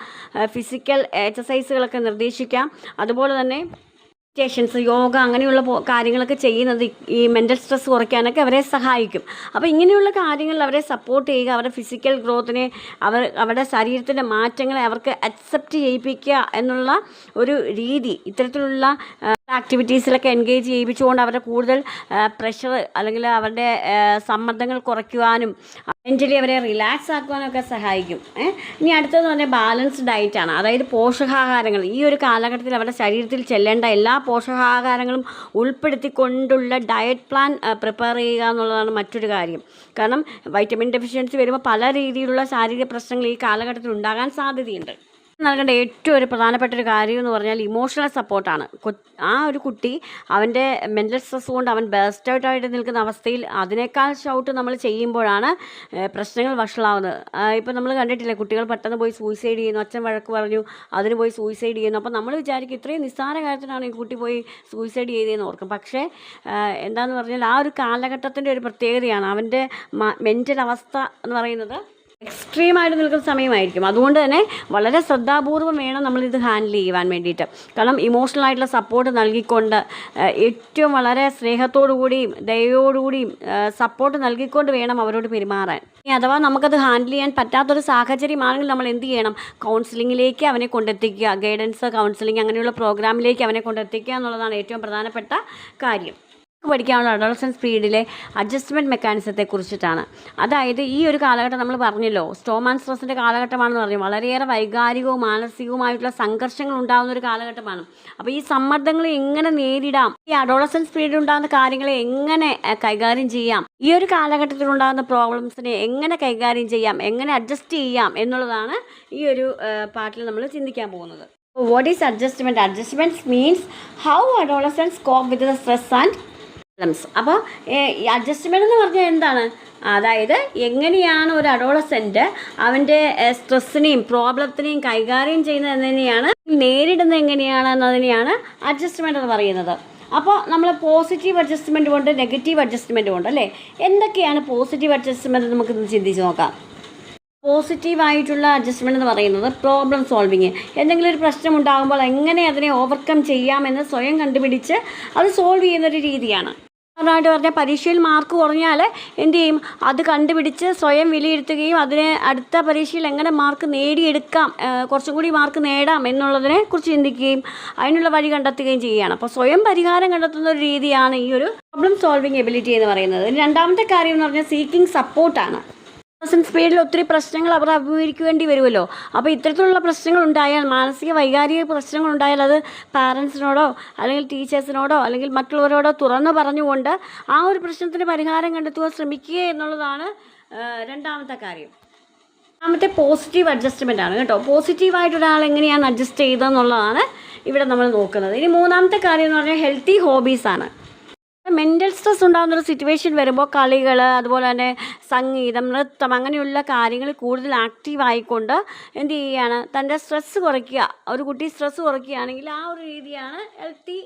ഫിസിക്കൽ എക്സസൈസുകളൊക്കെ നിർദ്ദേശിക്കാം. അതുപോലെ തന്നെ മെഡിറ്റേഷൻസ്, യോഗ, അങ്ങനെയുള്ള കാര്യങ്ങളൊക്കെ ചെയ്യുന്നത് ഈ മെൻ്റൽ സ്ട്രെസ് കുറയ്ക്കാനൊക്കെ അവരെ സഹായിക്കും. അപ്പോൾ ഇങ്ങനെയുള്ള കാര്യങ്ങളിൽ അവരെ സപ്പോർട്ട് ചെയ്യുക, അവരുടെ ഫിസിക്കൽ ഗ്രോത്തിനെ, അവരുടെ ശരീരത്തിൻ്റെ മാറ്റങ്ങളെ അവർക്ക് അക്സെപ്റ്റ് ചെയ്യിപ്പിക്കുക എന്നുള്ള ഒരു രീതി ഇത്തരത്തിലുള്ള ആക്ടിവിറ്റീസിലൊക്കെ എൻഗേജ് ചെയ്യിപ്പിച്ചുകൊണ്ട് അവരുടെ കൂടുതൽ പ്രഷർ അല്ലെങ്കിൽ അവരുടെ സമ്മർദ്ദങ്ങൾ കുറയ്ക്കുവാനും മെൻ്റലി അവരെ റിലാക്സ് ആക്കുവാനൊക്കെ സഹായിക്കും. ഇനി അടുത്തതെന്ന് പറഞ്ഞാൽ ബാലൻസ്ഡ് ഡയറ്റാണ്. അതായത് പോഷകാഹാരങ്ങൾ ഈ ഒരു കാലഘട്ടത്തിൽ അവരുടെ ശരീരത്തിൽ ചെല്ലേണ്ട എല്ലാ പോഷകാഹാരങ്ങളും ഉൾപ്പെടുത്തിക്കൊണ്ടുള്ള ഡയറ്റ് പ്ലാൻ പ്രിപ്പയർ ചെയ്യുക എന്നുള്ളതാണ് മറ്റൊരു കാര്യം. കാരണം വൈറ്റമിൻ ഡെഫിഷ്യൻസി വരുമ്പോൾ പല രീതിയിലുള്ള ശാരീരിക പ്രശ്നങ്ങൾ ഈ കാലഘട്ടത്തിൽ ഉണ്ടാകാൻ സാധ്യതയുണ്ട്. നൽകേണ്ട ഏറ്റവും ഒരു പ്രധാനപ്പെട്ട ഒരു കാര്യം എന്ന് പറഞ്ഞാൽ ഇമോഷണൽ സപ്പോർട്ടാണ്. ആ ഒരു കുട്ടി അവൻ്റെ മെൻ്റൽ സ്ട്രെസ് കൊണ്ട് അവൻ ബേസ്റ്റ് ഔട്ടായിട്ട് നിൽക്കുന്ന അവസ്ഥയിൽ അതിനേക്കാൾ ഷൗട്ട് നമ്മൾ ചെയ്യുമ്പോഴാണ് പ്രശ്നങ്ങൾ വഷളാവുന്നത്. ഇപ്പം നമ്മൾ കണ്ടിട്ടില്ലേ, കുട്ടികൾ പെട്ടെന്ന് പോയി സൂയിസൈഡ് ചെയ്യുന്നു, അച്ഛൻ വഴക്ക് പറഞ്ഞു അതിന് പോയി സൂയിസൈഡ് ചെയ്യുന്നു. അപ്പോൾ നമ്മൾ വിചാരിക്കും ഇത്രയും നിസ്സാര കാര്യത്തിനാണ് ഈ കുട്ടി പോയി സൂയിസൈഡ് ചെയ്തതെന്ന് ഓർക്കും. പക്ഷേ എന്താണെന്ന് പറഞ്ഞാൽ ആ ഒരു കാലഘട്ടത്തിൻ്റെ ഒരു പ്രത്യേകതയാണ് അവൻ്റെ മെൻ്റൽ അവസ്ഥ എന്ന് പറയുന്നത് എക്സ്ട്രീമായിട്ട് നിൽക്കുന്ന സമയമായിരിക്കും. അതുകൊണ്ട് തന്നെ വളരെ ശ്രദ്ധാപൂർവം വേണം നമ്മളിത് ഹാൻഡിൽ ചെയ്യുവാൻ വേണ്ടിയിട്ട്. കാരണം ഇമോഷണലായിട്ടുള്ള സപ്പോർട്ട് നൽകിക്കൊണ്ട് ഏറ്റവും വളരെ സ്നേഹത്തോടുകൂടിയും ദയയോടുകൂടിയും സപ്പോർട്ട് നൽകിക്കൊണ്ട് വേണം അവരോട് പെരുമാറാൻ. ഇനി അഥവാ നമുക്കത് ഹാൻഡിൽ ചെയ്യാൻ പറ്റാത്തൊരു സാഹചര്യമാണെങ്കിൽ നമ്മൾ എന്ത് ചെയ്യണം? കൗൺസിലിങ്ങിലേക്ക് അവനെ കൊണ്ടെത്തിക്കുക. ഗൈഡൻസ്, കൗൺസിലിംഗ് അങ്ങനെയുള്ള പ്രോഗ്രാമിലേക്ക് അവനെ കൊണ്ടെത്തിക്കുക എന്നുള്ളതാണ് ഏറ്റവും പ്രധാനപ്പെട്ട കാര്യം. പഠിക്കാനുള്ള അഡോളസൻസ് പീരീഡിലെ അഡ്ജസ്റ്റ്മെൻറ്റ് മെക്കാനിസത്തെ കുറിച്ചിട്ടാണ്. അതായത് ഈ ഒരു കാലഘട്ടം നമ്മൾ പറഞ്ഞല്ലോ, സ്റ്റോം ആൻഡ് സ്ട്രെസ്സിൻ്റെ കാലഘട്ടമാണെന്ന് പറഞ്ഞു. വളരെയേറെ വൈകാരികവും മാനസികവുമായിട്ടുള്ള സംഘർഷങ്ങൾ ഉണ്ടാകുന്ന ഒരു കാലഘട്ടമാണ്. അപ്പോൾ ഈ സമ്മർദ്ദങ്ങളെ എങ്ങനെ നേരിടാം, ഈ അഡോളസൻസ് പീരീഡിൽ ഉണ്ടാകുന്ന കാര്യങ്ങളെ എങ്ങനെ കൈകാര്യം ചെയ്യാം, ഈ ഒരു കാലഘട്ടത്തിൽ ഉണ്ടാകുന്ന പ്രോബ്ലംസിനെ എങ്ങനെ കൈകാര്യം ചെയ്യാം, എങ്ങനെ അഡ്ജസ്റ്റ് ചെയ്യാം എന്നുള്ളതാണ് ഈ ഒരു പാർട്ടിൽ നമ്മൾ ചിന്തിക്കാൻ പോകുന്നത്. What is adjustment? Adjustments means how adolescence cope with the stress and problems. അപ്പോൾ ഈ അഡ്ജസ്റ്റ്മെൻറ്റ് എന്ന് പറഞ്ഞാൽ എന്താണ്? അതായത് എങ്ങനെയാണ് ഒരു അഡോളസെൻ്റ് അവൻ്റെ സ്ട്രെസ്സിനെയും പ്രോബ്ലത്തിനെയും കൈകാര്യം ചെയ്യുന്നത് എന്നതിനെയാണ്, നേരിടുന്നത് എങ്ങനെയാണ് എന്നതിനെയാണ് അഡ്ജസ്റ്റ്മെൻറ്റ് എന്ന് പറയുന്നത്. അപ്പോൾ നമ്മൾ പോസിറ്റീവ് അഡ്ജസ്റ്റ്മെൻറ്റും ഉണ്ട്, നെഗറ്റീവ് അഡ്ജസ്റ്റ്മെൻറ്റും ഉണ്ട് അല്ലേ? എന്തൊക്കെയാണ് പോസിറ്റീവ് അഡ്ജസ്റ്റ്മെൻറ്റ്? നമുക്കിന്ന് ചിന്തിച്ച് നോക്കാം. പോസിറ്റീവായിട്ടുള്ള അഡ്ജസ്റ്റ്മെൻറ്റ് എന്ന് പറയുന്നത് പ്രോബ്ലം സോൾവിങ്. എന്തെങ്കിലും ഒരു പ്രശ്നം ഉണ്ടാകുമ്പോൾ എങ്ങനെ അതിനെ ഓവർകം ചെയ്യാമെന്ന് സ്വയം കണ്ടുപിടിച്ച് അത് സോൾവ് ചെയ്യുന്നൊരു രീതിയാണ്. ഉദാഹരണമായിട്ട് പറഞ്ഞാൽ പരീക്ഷയിൽ മാർക്ക് കുറഞ്ഞാൽ എന്ത് ചെയ്യും? അത് കണ്ടുപിടിച്ച് സ്വയം വിലയിരുത്തുകയും അതിനെ അടുത്ത പരീക്ഷയിൽ എങ്ങനെ മാർക്ക് നേടിയെടുക്കാം, കുറച്ചും കൂടി മാർക്ക് നേടാം എന്നുള്ളതിനെ കുറിച്ച് ചിന്തിക്കുകയും അതിനുള്ള വഴി കണ്ടെത്തുകയും ചെയ്യുകയാണ്. അപ്പോൾ സ്വയം പരിഹാരം കണ്ടെത്തുന്ന ഒരു രീതിയാണ് ഈ ഒരു പ്രോബ്ലം സോൾവിങ് എബിലിറ്റി എന്ന് പറയുന്നത്. രണ്ടാമത്തെ കാര്യം എന്ന് പറഞ്ഞാൽ സീക്കിംഗ് സപ്പോർട്ടാണ്. സ്പീഡിൽ ഒത്തിരി പ്രശ്നങ്ങൾ അവർ അഭിമുഖീകരിക്കേണ്ടി വരുമല്ലോ. അപ്പോൾ ഇത്തരത്തിലുള്ള പ്രശ്നങ്ങൾ ഉണ്ടായാൽ, മാനസിക വൈകാരിക പ്രശ്നങ്ങൾ ഉണ്ടായാൽ അത് പാരൻസിനോടോ അല്ലെങ്കിൽ ടീച്ചേഴ്സിനോടോ അല്ലെങ്കിൽ മറ്റുള്ളവരോടോ തുറന്നു പറഞ്ഞുകൊണ്ട് ആ ഒരു പ്രശ്നത്തിന് പരിഹാരം കണ്ടെത്തുവാൻ ശ്രമിക്കുക എന്നുള്ളതാണ് രണ്ടാമത്തെ കാര്യം. രണ്ടാമത്തെ പോസിറ്റീവ് അഡ്ജസ്റ്റ്മെൻ്റ് ആണ് കേട്ടോ. പോസിറ്റീവായിട്ട് ഒരാൾ എങ്ങനെയാണ് അഡ്ജസ്റ്റ് ചെയ്തതെന്നുള്ളതാണ് ഇവിടെ നമ്മൾ നോക്കുന്നത്. ഇനി മൂന്നാമത്തെ കാര്യം എന്ന് പറഞ്ഞാൽ ഹെൽത്തി ഹോബീസാണ്. മെൻ്റൽ സ്ട്രെസ് ഉണ്ടാകുന്നൊരു സിറ്റുവേഷൻ വരുമ്പോൾ കളികൾ, അതുപോലെ തന്നെ സംഗീതം, നൃത്തം അങ്ങനെയുള്ള കാര്യങ്ങൾ കൂടുതൽ ആക്റ്റീവായിക്കൊണ്ട് എന്ത് ചെയ്യുകയാണ്? തൻ്റെ സ്ട്രെസ്സ് കുറയ്ക്കുക. ഒരു കുട്ടി സ്ട്രെസ്സ് കുറയ്ക്കുകയാണെങ്കിൽ ആ ഒരു രീതിയാണ് ഹെൽത്തി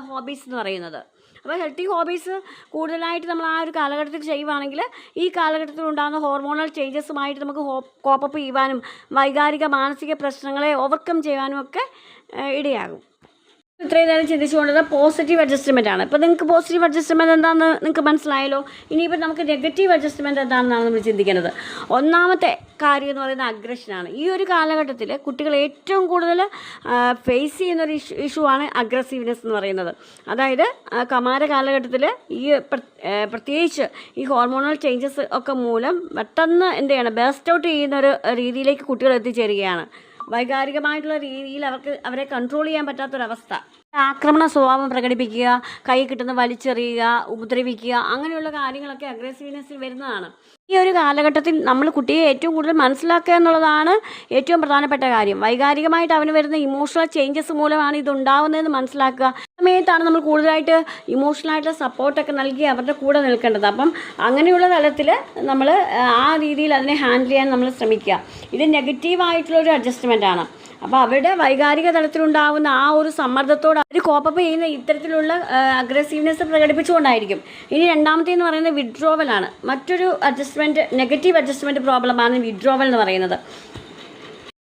ഹോബീസ് എന്ന് പറയുന്നത്. അപ്പോൾ ഹെൽത്തി ഹോബീസ് കൂടുതലായിട്ട് നമ്മൾ ആ ഒരു കാലഘട്ടത്തിൽ ചെയ്യുവാണെങ്കിൽ ഈ കാലഘട്ടത്തിൽ ഉണ്ടാകുന്ന ഹോർമോണൽ ചേഞ്ചസുമായിട്ട് നമുക്ക് കോപ്പപ്പ് ചെയ്യുവാനും വൈകാരിക മാനസിക പ്രശ്നങ്ങളെ ഓവർകം ചെയ്യാനും ഒക്കെ ഇടയാകും. ഇത്രയും നേരം ചിന്തിച്ചുകൊണ്ടത് പോസിറ്റീവ് അഡ്ജസ്റ്റ്മെൻ്റ് ആണ്. ഇപ്പോൾ നിങ്ങൾക്ക് പോസിറ്റീവ് അഡ്ജസ്റ്റ്മെൻറ്റ് എന്താണെന്ന് നിങ്ങൾക്ക് മനസ്സിലായല്ലോ. ഇനിയിപ്പോൾ നമുക്ക് നെഗറ്റീവ് അഡ്ജസ്റ്റ്മെൻറ്റ് എന്താണെന്നാണ് നമ്മൾ ചിന്തിക്കുന്നത്. ഒന്നാമത്തെ കാര്യം എന്ന് പറയുന്നത് അഗ്രഷനാണ്. ഈ ഒരു കാലഘട്ടത്തിൽ കുട്ടികൾ ഏറ്റവും കൂടുതൽ ഫേസ് ചെയ്യുന്നൊരു ഇഷ്യൂ ആണ് അഗ്രസീവ്നെസ് എന്ന് പറയുന്നത്. അതായത് കൗമാര കാലഘട്ടത്തിൽ ഈ പ്രത്യേകിച്ച് ഈ ഹോർമോണൽ ചേഞ്ചസ് ഒക്കെ മൂലം പെട്ടെന്ന് എന്ത് ചെയ്യണം? ബേസ്റ്റ് ഔട്ട് ചെയ്യുന്നൊരു രീതിയിലേക്ക് കുട്ടികൾ എത്തിച്ചേരുകയാണ്. വൈകാരികമായിട്ടുള്ള രീതിയിൽ അവരെ കൺട്രോൾ ചെയ്യാൻ പറ്റാത്തൊരവസ്ഥ. ആക്രമണ സ്വഭാവം പ്രകടിപ്പിക്കുക, കൈ കിട്ടുന്ന വലിച്ചെറിയുക, ഉപദ്രവിക്കുക, അങ്ങനെയുള്ള കാര്യങ്ങളൊക്കെ അഗ്രസീവ്നെസ്സിൽ വരുന്നതാണ്. ഈ ഒരു കാലഘട്ടത്തിൽ നമ്മൾ കുട്ടിയെ ഏറ്റവും കൂടുതൽ മനസ്സിലാക്കുക എന്നുള്ളതാണ് ഏറ്റവും പ്രധാനപ്പെട്ട കാര്യം. വൈകാരികമായിട്ട് അവന് വരുന്ന ഇമോഷണൽ ചേഞ്ചസ് മൂലമാണ് ഇതുണ്ടാവുന്നതെന്ന് മനസ്സിലാക്കുക. സമയത്താണ് നമ്മൾ കൂടുതലായിട്ട് ഇമോഷണലായിട്ടുള്ള സപ്പോർട്ടൊക്കെ നൽകി അവരുടെ കൂടെ നിൽക്കേണ്ടത്. അപ്പം അങ്ങനെയുള്ള തലത്തിൽ നമ്മൾ ആ രീതിയിൽ അതിനെ ഹാൻഡിൽ ചെയ്യാൻ നമ്മൾ ശ്രമിക്കുക. ഇത് നെഗറ്റീവായിട്ടുള്ളൊരു അഡ്ജസ്റ്റ്മെൻ്റ് ആണ്. അപ്പോൾ അവരുടെ വൈകാരിക തലത്തിലുണ്ടാകുന്ന ആ ഒരു സമ്മർദ്ദത്തോട് അവർ കോപ്പപ്പ് ചെയ്യുന്ന ഇത്തരത്തിലുള്ള അഗ്രസീവ്നെസ് പ്രകടിപ്പിച്ചുകൊണ്ടായിരിക്കും. ഇനി രണ്ടാമത്തേന്ന് പറയുന്നത് വിഡ്രോവലാണ്. മറ്റൊരു അഡ്ജസ്റ്റ്മെൻറ്റ്, നെഗറ്റീവ് അഡ്ജസ്റ്റ്മെൻറ്റ് പ്രോബ്ലമാണ് വിഡ്രോവൽ എന്ന് പറയുന്നത്.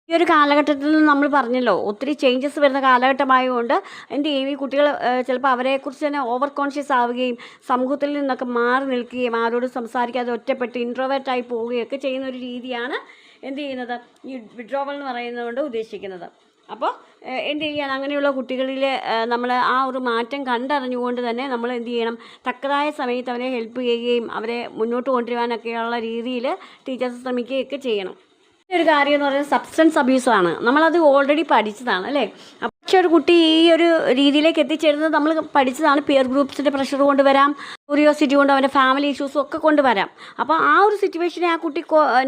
ഈ ഒരു കാലഘട്ടത്തിൽ നമ്മൾ പറഞ്ഞല്ലോ ഒത്തിരി ചേഞ്ചസ് വരുന്ന കാലഘട്ടമായതുകൊണ്ട് എന്ത് ചെയ്യും? ഈ കുട്ടികൾ ചിലപ്പോൾ അവരെക്കുറിച്ച് തന്നെ ഓവർ കോൺഷ്യസ് ആവുകയും സമൂഹത്തിൽ നിന്നൊക്കെ മാറി നിൽക്കുകയും ആരോട് സംസാരിക്കാതെ ഒറ്റപ്പെട്ട് ഇൻട്രോവേർട്ടായി പോവുകയൊക്കെ ചെയ്യുന്ന ഒരു രീതിയാണ് എന്ത് ചെയ്യുന്നത്? ഈ വിഡ്രോവൽ എന്ന് പറയുന്നതുകൊണ്ട് ഉദ്ദേശിക്കുന്നത്. അപ്പോൾ എന്ത് ചെയ്യാൻ? അങ്ങനെയുള്ള കുട്ടികളിൽ നമ്മൾ ആ ഒരു മാറ്റം കണ്ടറിഞ്ഞുകൊണ്ട് തന്നെ നമ്മൾ എന്ത് ചെയ്യണം? തക്കതായ സമയത്ത് അവരെ ഹെൽപ്പ് ചെയ്യുകയും അവരെ മുന്നോട്ട് കൊണ്ടുവരാനൊക്കെയുള്ള രീതിയിൽ ടീച്ചേഴ്സ് ശ്രമിക്കുകയൊക്കെ ചെയ്യണം. ഒരു കാര്യം എന്ന് പറയുന്നത് സബ്സ്റ്റൻസ് അബ്യൂസാണ്. നമ്മളത് ഓൾറെഡി പഠിച്ചതാണ് അല്ലേ? പക്ഷേ ഒരു കുട്ടി ഈ ഒരു രീതിയിലേക്ക് എത്തിച്ചേരുന്നത് നമ്മൾ പഠിച്ചതാണ്. പിയർ ഗ്രൂപ്പ്സിൻ്റെ പ്രഷർ കൊണ്ടുവരാം, ക്യൂരിയോസിറ്റി കൊണ്ട് അവൻ്റെ ഫാമിലി ഇഷ്യൂസും ഒക്കെ കൊണ്ടുവരാം. അപ്പോൾ ആ ഒരു സിറ്റുവേഷനെ ആ കുട്ടി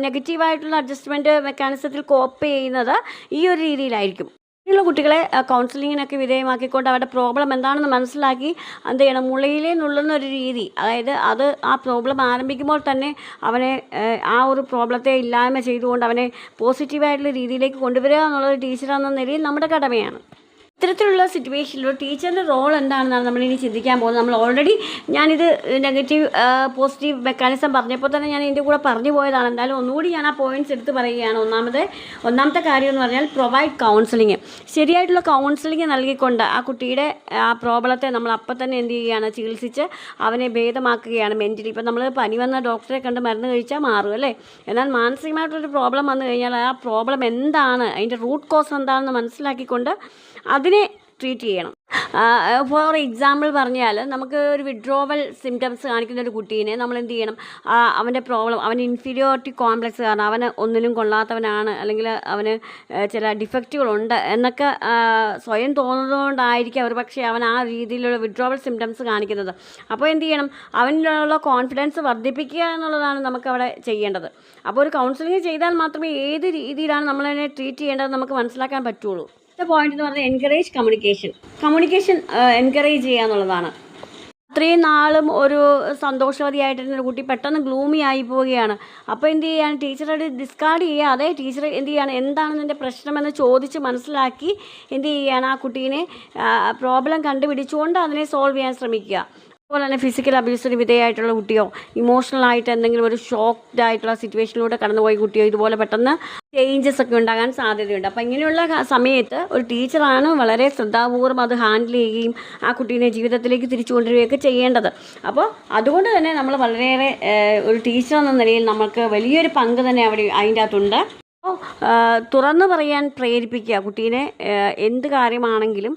നെഗറ്റീവായിട്ടുള്ള അഡ്ജസ്റ്റ്മെൻറ്റ് മെക്കാനിസത്തിൽ കോപ്പ് ചെയ്യുന്നത് ഈ ഒരു രീതിയിലായിരിക്കും. ഉള്ള കുട്ടികളെ കൗൺസിലിങ്ങിനൊക്കെ വിധേയമാക്കിക്കൊണ്ട് അവരുടെ പ്രോബ്ലം എന്താണെന്ന് മനസ്സിലാക്കി എന്ത് ചെയ്യണം? മുളയിലേ നുള്ളുന്നൊരു രീതി. അതായത് ആ പ്രോബ്ലം ആരംഭിക്കുമ്പോൾ തന്നെ അവനെ ആ ഒരു പ്രോബ്ലത്തെ ഇല്ലായ്മ ചെയ്തുകൊണ്ട് അവനെ പോസിറ്റീവായിട്ടുള്ള രീതിയിലേക്ക് കൊണ്ടുവരിക എന്നുള്ളത് ടീച്ചർ എന്ന നിലയിൽ നമ്മുടെ കടമയാണ്. ഇത്തരത്തിലുള്ള സിറ്റുവേഷനിൽ ഒരു ടീച്ചറിൻ്റെ റോൾ എന്താണെന്നാണ് നമ്മളിനി ചിന്തിക്കാൻ പോകുന്നത്. നമ്മൾ ഓൾറെഡി ഞാനിത് നെഗറ്റീവ് പോസിറ്റീവ് മെക്കാനിസം പറഞ്ഞപ്പോൾ തന്നെ ഞാൻ ഇതിൻ്റെ കൂടെ പറഞ്ഞു പോയതാണ്. എന്തായാലും ഒന്നുകൂടി ഞാൻ ആ പോയിൻറ്റ്സ് എടുത്ത് പറയുകയാണ്. ഒന്നാമത്തെ കാര്യം എന്ന് പറഞ്ഞാൽ പ്രൊവൈഡ് കൗൺസിലിങ്. ശരിയായിട്ടുള്ള കൗൺസിലിങ് നൽകിക്കൊണ്ട് ആ കുട്ടിയുടെ ആ പ്രോബ്ലത്തെ നമ്മൾ അപ്പം തന്നെ എന്ത് ചെയ്യുകയാണ്, ചികിത്സിച്ച് അവനെ ഭേദമാക്കുകയാണ് മെൻ്റലി. ഇപ്പം നമ്മൾ പനി വന്ന ഡോക്ടറെ കണ്ട് മരുന്ന് കഴിച്ചാൽ മാറും അല്ലേ. എന്നാൽ മാനസികമായിട്ടൊരു പ്രോബ്ലം വന്നു കഴിഞ്ഞാൽ ആ പ്രോബ്ലം എന്താണ്, അതിൻ്റെ റൂട്ട് കോസ് എന്താണെന്ന് മനസ്സിലാക്കിക്കൊണ്ട് അതിനെ ട്രീറ്റ് ചെയ്യണം. ഫോർ എക്സാമ്പിൾ പറഞ്ഞാൽ നമുക്ക് ഒരു വിഡ്രോവൽ സിംറ്റംസ് കാണിക്കുന്ന ഒരു കുട്ടീനെ നമ്മൾ എന്ത് ചെയ്യണം, അവൻ്റെ പ്രോബ്ലം, അവന് ഇൻഫീരിയോറിറ്റി കോംപ്ലക്സ് കാരണം അവന് ഒന്നിനും കൊള്ളാത്തവനാണ്, അല്ലെങ്കിൽ അവന് ചില ഡിഫക്റ്റുകളുണ്ട് എന്നൊക്കെ സ്വയം തോന്നുന്നതുകൊണ്ടായിരിക്കും അവർ പക്ഷേ അവൻ ആ രീതിയിലുള്ള വിഡ്രോവൽ സിംറ്റംസ് കാണിക്കുന്നത്. അപ്പോൾ എന്ത് ചെയ്യണം, അവനിലുള്ള കോൺഫിഡൻസ് വർദ്ധിപ്പിക്കുക എന്നുള്ളതാണ് നമുക്കവിടെ ചെയ്യേണ്ടത്. അപ്പോൾ ഒരു കൗൺസിലിംഗ് ചെയ്താൽ മാത്രമേ ഏത് രീതിയിലാണ് നമ്മളതിനെ ട്രീറ്റ് ചെയ്യേണ്ടത് നമുക്ക് മനസ്സിലാക്കാൻ പറ്റുള്ളൂ. പോയിന്റ് എന്ന് പറഞ്ഞാൽ എൻകറേജ് കമ്മ്യൂണിക്കേഷൻ എൻകറേജ് ചെയ്യുക എന്നുള്ളതാണ്. അത്രയും നാളും ഒരു സന്തോഷവതിയായിട്ടിരുന്നൊരു കുട്ടി പെട്ടെന്ന് ഗ്ലൂമി ആയി പോവുകയാണ്. അപ്പോൾ എന്ത് ചെയ്യാണ്, ടീച്ചറോട് ഡിസ്കാർഡ് ചെയ്യാതെ ടീച്ചർ എന്ത് ചെയ്യാണ്, എന്താണ് ഇതിൻ്റെ പ്രശ്നമെന്ന് ചോദിച്ച് മനസ്സിലാക്കി എന്ത് ചെയ്യുകയാണ്, ആ കുട്ടീനെ പ്രോബ്ലം കണ്ടുപിടിച്ചുകൊണ്ട് അതിനെ സോൾവ് ചെയ്യാൻ ശ്രമിക്കുക. അതുപോലെ തന്നെ ഫിസിക്കൽ അബ്യൂസിന് വിധേയമായിട്ടുള്ള കുട്ടിയോ ഇമോഷണലായിട്ട് എന്തെങ്കിലും ഒരു ഷോക്ക്ഡ് ആയിട്ടുള്ള സിറ്റുവേഷനിലൂടെ കടന്നുപോയ കുട്ടിയോ ഇതുപോലെ പെട്ടെന്ന് ചേഞ്ചസ് ഒക്കെ ഉണ്ടാകാൻ സാധ്യതയുണ്ട്. അപ്പോൾ ഇങ്ങനെയുള്ള സമയത്ത് ഒരു ടീച്ചറാണ് വളരെ ശ്രദ്ധാപൂർവ്വം അത് ഹാൻഡിൽ ചെയ്യുകയും ആ കുട്ടീനെ ജീവിതത്തിലേക്ക് തിരിച്ചു കൊണ്ടുവരികയൊക്കെ ചെയ്യേണ്ടത്. അപ്പോൾ അതുകൊണ്ട് തന്നെ നമ്മൾ വളരെയേറെ ഒരു ടീച്ചർ എന്ന നിലയിൽ നമുക്ക് വലിയൊരു പങ്ക് തന്നെ അവിടെ അതിൻ്റെ അകത്തുണ്ട്. അപ്പോൾ തുറന്നു പറയാൻ പ്രേരിപ്പിക്കുക കുട്ടീനെ. എന്ത് കാര്യമാണെങ്കിലും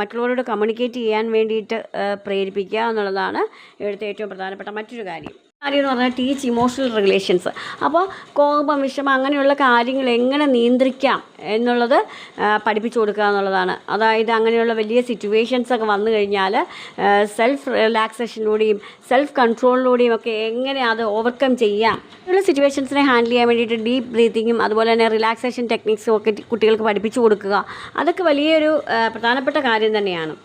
മറ്റുള്ളവരോട് കമ്മ്യൂണിക്കേറ്റ് ചെയ്യാൻ വേണ്ടിയിട്ട് പ്രേരിപ്പിക്കുക എന്നുള്ളതാണ് ഇവിടുത്തെ ഏറ്റവും പ്രധാനപ്പെട്ട മറ്റൊരു കാര്യം എന്ന് പറഞ്ഞാൽ ടീച്ച് ഇമോഷണൽ റിലേഷൻസ്. അപ്പോൾ കോപം, വിഷമം അങ്ങനെയുള്ള കാര്യങ്ങൾ എങ്ങനെ നിയന്ത്രിക്കാം എന്നുള്ളത് പഠിപ്പിച്ചു കൊടുക്കുക എന്നുള്ളതാണ്. അതായത് അങ്ങനെയുള്ള വലിയ സിറ്റുവേഷൻസൊക്കെ വന്നു കഴിഞ്ഞാൽ സെൽഫ് റിലാക്സേഷനിലൂടെയും സെൽഫ് കൺട്രോളിലൂടെയും ഒക്കെ എങ്ങനെ അത് ഓവർകം ചെയ്യാം. ഇങ്ങനെയുള്ള സിറ്റുവേഷൻസിനെ ഹാൻഡിൽ ചെയ്യാൻ വേണ്ടിയിട്ട് ഡീപ്പ് ബ്രീത്തിങ്ങും അതുപോലെ തന്നെ റിലാക്സേഷൻ ടെക്നിക്സും ഒക്കെ കുട്ടികൾക്ക് പഠിപ്പിച്ചു കൊടുക്കുക. അതൊക്കെ വലിയൊരു പ്രധാനപ്പെട്ട കാര്യം തന്നെയാണ്.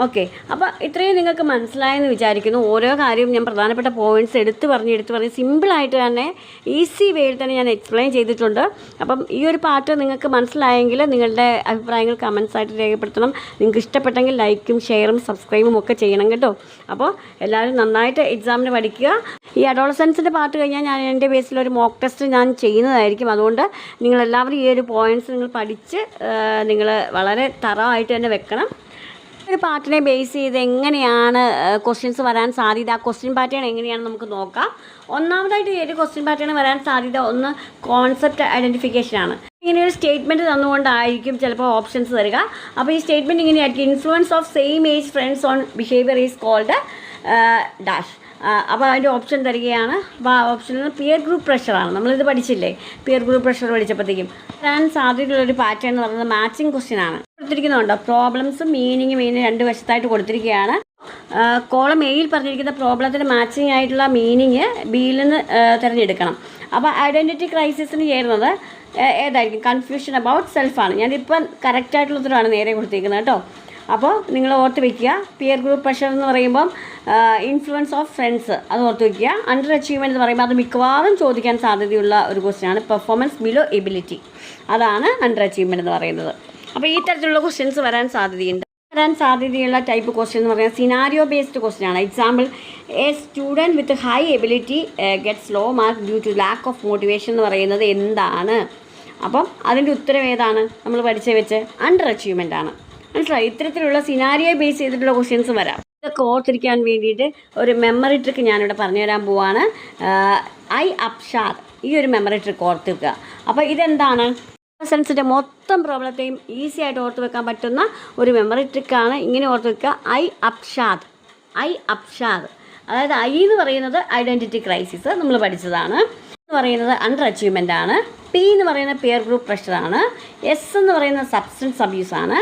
ഓക്കെ, അപ്പോൾ ഇത്രയും നിങ്ങൾക്ക് മനസ്സിലായെന്ന് വിചാരിക്കുന്നു. ഓരോ കാര്യവും ഞാൻ പ്രധാനപ്പെട്ട പോയിൻറ്റ്സ് എടുത്ത് പറഞ്ഞ് സിമ്പിളായിട്ട് തന്നെ ഈസി വേയിൽ തന്നെ ഞാൻ എക്സ്പ്ലെയിൻ ചെയ്തിട്ടുണ്ട്. അപ്പം ഈ ഒരു പാർട്ട് നിങ്ങൾക്ക് മനസ്സിലായെങ്കിൽ നിങ്ങളുടെ അഭിപ്രായങ്ങൾ കമൻസായിട്ട് രേഖപ്പെടുത്തണം. നിങ്ങൾക്ക് ഇഷ്ടപ്പെട്ടെങ്കിൽ ലൈക്കും ഷെയറും സബ്സ്ക്രൈബും ഒക്കെ ചെയ്യണം കേട്ടോ. അപ്പോൾ എല്ലാവരും നന്നായിട്ട് എക്സാമിന് പഠിക്കുക. ഈ അഡോളസൻസിൻ്റെ പാർട്ട് കഴിഞ്ഞാൽ ഞാൻ എൻ്റെ ബേസിലൊരു മോക്ക് ടെസ്റ്റ് ഞാൻ ചെയ്യുന്നതായിരിക്കും. അതുകൊണ്ട് നിങ്ങളെല്ലാവരും ഈ ഒരു പോയിൻറ്റ്സ് നിങ്ങൾ പഠിച്ച് നിങ്ങൾ വളരെ തറവായിട്ട് തന്നെ വെക്കണം. ഒരു പാർട്ടിനെ ബേസ് ചെയ്ത് എങ്ങനെയാണ് ക്വസ്റ്റ്യൻസ് വരാൻ സാധ്യത, ആ ക്വസ്റ്റ്യൻ പാറ്റേൺ എങ്ങനെയാണ് നമുക്ക് നോക്കാം. ഒന്നാമതായിട്ട് ഏത് ക്വസ്റ്റ്യൻ പാറ്റേൺ വരാൻ സാധ്യത, ഒന്ന് കോൺസെപ്റ്റ് ഐഡൻറ്റിഫിക്കേഷനാണ്. ഇങ്ങനെ ഒരു സ്റ്റേറ്റ്മെൻറ്റ് തന്നുകൊണ്ടായിരിക്കും ചിലപ്പോൾ ഓപ്ഷൻസ് തരിക. അപ്പോൾ ഈ സ്റ്റേറ്റ്മെൻറ്റ് ഇങ്ങനെയായിരിക്കും: influence of same age friends on behaviour is called dash. അപ്പോൾ അതിൻ്റെ ഓപ്ഷൻ തരികയാണ്. അപ്പോൾ ആ ഓപ്ഷനിൽ പിയർ ഗ്രൂപ്പ് പ്രഷറാണ്. നമ്മളിത് പഠിച്ചില്ലേ, പിയർ ഗ്രൂപ്പ് പ്രഷർ പഠിച്ചപ്പോഴത്തേക്കും വരാൻ സാധ്യതയുള്ളൊരു പാറ്റേൺ എന്ന് പറയുന്നത് മാച്ചിങ് ക്വസ്റ്റ്യൻ ആണ്. കൊടുത്തിരിക്കുന്നുണ്ടോ പ്രോബ്ലംസും മീനിങ്ങും ഇതിന് രണ്ട് വശത്തായിട്ട് കൊടുത്തിരിക്കുകയാണ്. കോളം എയിൽ പറഞ്ഞിരിക്കുന്ന പ്രോബ്ലത്തിന് മാച്ചിങ് ആയിട്ടുള്ള മീനിങ് ബിയിൽ നിന്ന് തിരഞ്ഞെടുക്കണം. അപ്പോൾ ഐഡൻറ്റിറ്റി ക്രൈസിസിന് ചേരുന്നത് ഏതായിരിക്കും? കൺഫ്യൂഷൻ അബൌട്ട് സെൽഫാണ്. ഞാനിപ്പം കറക്റ്റായിട്ടുള്ള ഉത്തരവാണ് നേരെ കൊടുത്തിരിക്കുന്നത് കേട്ടോ. അപ്പോൾ നിങ്ങൾ ഓർത്ത് വയ്ക്കുക. പിയർ ഗ്രൂപ്പ് പ്രഷർ എന്ന് പറയുമ്പം ഇൻഫ്ലുവൻസ് ഓഫ് ഫ്രണ്ട്സ്, അത് ഓർത്ത് വയ്ക്കുക. അണ്ടർ അച്ചീവ്മെൻറ്റ് എന്ന് പറയുമ്പോൾ അത് മിക്കവാറും ചോദിക്കാൻ സാധ്യതയുള്ള ഒരു ക്വസ്റ്റ്യനാണ്. പെർഫോമൻസ് ബിലോ എബിലിറ്റി, അതാണ് അണ്ടർ അച്ചീവ്മെൻറ്റ് എന്ന് പറയുന്നത്. അപ്പോൾ ഈ തരത്തിലുള്ള ക്വസ്റ്റ്യൻസ് വരാൻ സാധ്യതയുണ്ട്. വരാൻ സാധ്യതയുള്ള ടൈപ്പ് ക്വസ്റ്റ്യൻ എന്ന് പറയുന്നത് സിനാരിയോ ബേസ്ഡ് ക്വസ്റ്റ്യൻ ആണ്. Example: a student with high ability gets low mark due to lack of motivation എന്ന് പറയുന്നത് എന്താണ്? അപ്പം അതിൻ്റെ ഉത്തരം ഏതാണ്? നമ്മൾ പഠിച്ച വെച്ച് അണ്ടർ അച്ചീവ്മെൻ്റ് ആണ്. മനസ്സിലായി? ഇത്തരത്തിലുള്ള സിനാരിയോ ബേസ് ചെയ്തിട്ടുള്ള ക്വസ്റ്റ്യൻസ് വരാം. ഇതൊക്കെ ഓർത്തിരിക്കാൻ വേണ്ടിയിട്ട് ഒരു മെമ്മറി ട്രിക്ക് ഞാനിവിടെ പറഞ്ഞുതരാൻ പോവാണ്. ഐ അപ്ഷാദ്, ഈ ഒരു മെമ്മറി ട്രിക്ക് ഓർത്ത് വെക്കുക. അപ്പോൾ ഇതെന്താണ്? സെൻസിൻ്റെ മൊത്തം പ്രോബ്ലത്തെയും ഈസി ആയിട്ട് ഓർത്ത് വെക്കാൻ പറ്റുന്ന ഒരു മെമ്മറി ട്രിക്കാണ്. ഇങ്ങനെ ഓർത്ത് വെക്കുക: ഐ അപ്ഷാദ്. അതായത് ഐ എന്ന് പറയുന്നത് ഐഡൻറ്റിറ്റി ക്രൈസിസ്, നമ്മൾ പഠിച്ചതാണ്. എന്ന് പറയുന്നത് അണ്ടർ അച്ചീവ്മെൻ്റ് ആണ്. പി എന്ന് പറയുന്നത് പിയർ ഗ്രൂപ്പ് പ്രഷറാണ്. എസ് എന്ന് പറയുന്നത് സബ്സ്റ്റൻസ് അബ്യൂസ് ആണ്.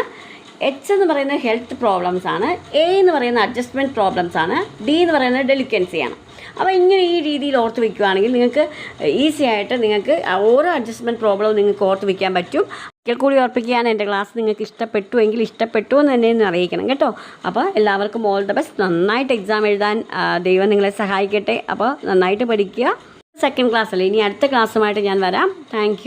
എച്ച് എന്ന് പറയുന്നത് ഹെൽത്ത് പ്രോബ്ലംസ് ആണ്. എ എന്ന് പറയുന്നത് അഡ്ജസ്റ്റ്മെൻറ്റ് പ്രോബ്ലംസ് ആണ്. ഡി എന്ന് പറയുന്നത് ഡെലിക്കൻസിയാണ്. അപ്പോൾ ഇങ്ങനെ ഈ രീതിയിൽ ഓർത്ത് വയ്ക്കുകയാണെങ്കിൽ നിങ്ങൾക്ക് ഈസി ആയിട്ട് നിങ്ങൾക്ക് ഓരോ അഡ്ജസ്റ്റ്മെൻറ്റ് പ്രോബ്ലവും നിങ്ങൾക്ക് ഓർത്ത് വയ്ക്കാൻ പറ്റും. ഒരിക്കൽ കൂടി ഓർപ്പിക്കുകയാണ്, എൻ്റെ ക്ലാസ് നിങ്ങൾക്ക് ഇഷ്ടപ്പെട്ടു എന്ന് തന്നെ ഒന്ന് അറിയിക്കണം കേട്ടോ. അപ്പോൾ എല്ലാവർക്കും ഓൾ ദ ബെസ്റ്റ്. നന്നായിട്ട് എക്സാം എഴുതാൻ ദൈവം നിങ്ങളെ സഹായിക്കട്ടെ. അപ്പോൾ നന്നായിട്ട് പഠിക്കുക. സെക്കൻഡ് ക്ലാസ്സല്ലേ, ഇനി അടുത്ത ക്ലാസ്സുമായിട്ട് ഞാൻ വരാം. താങ്ക്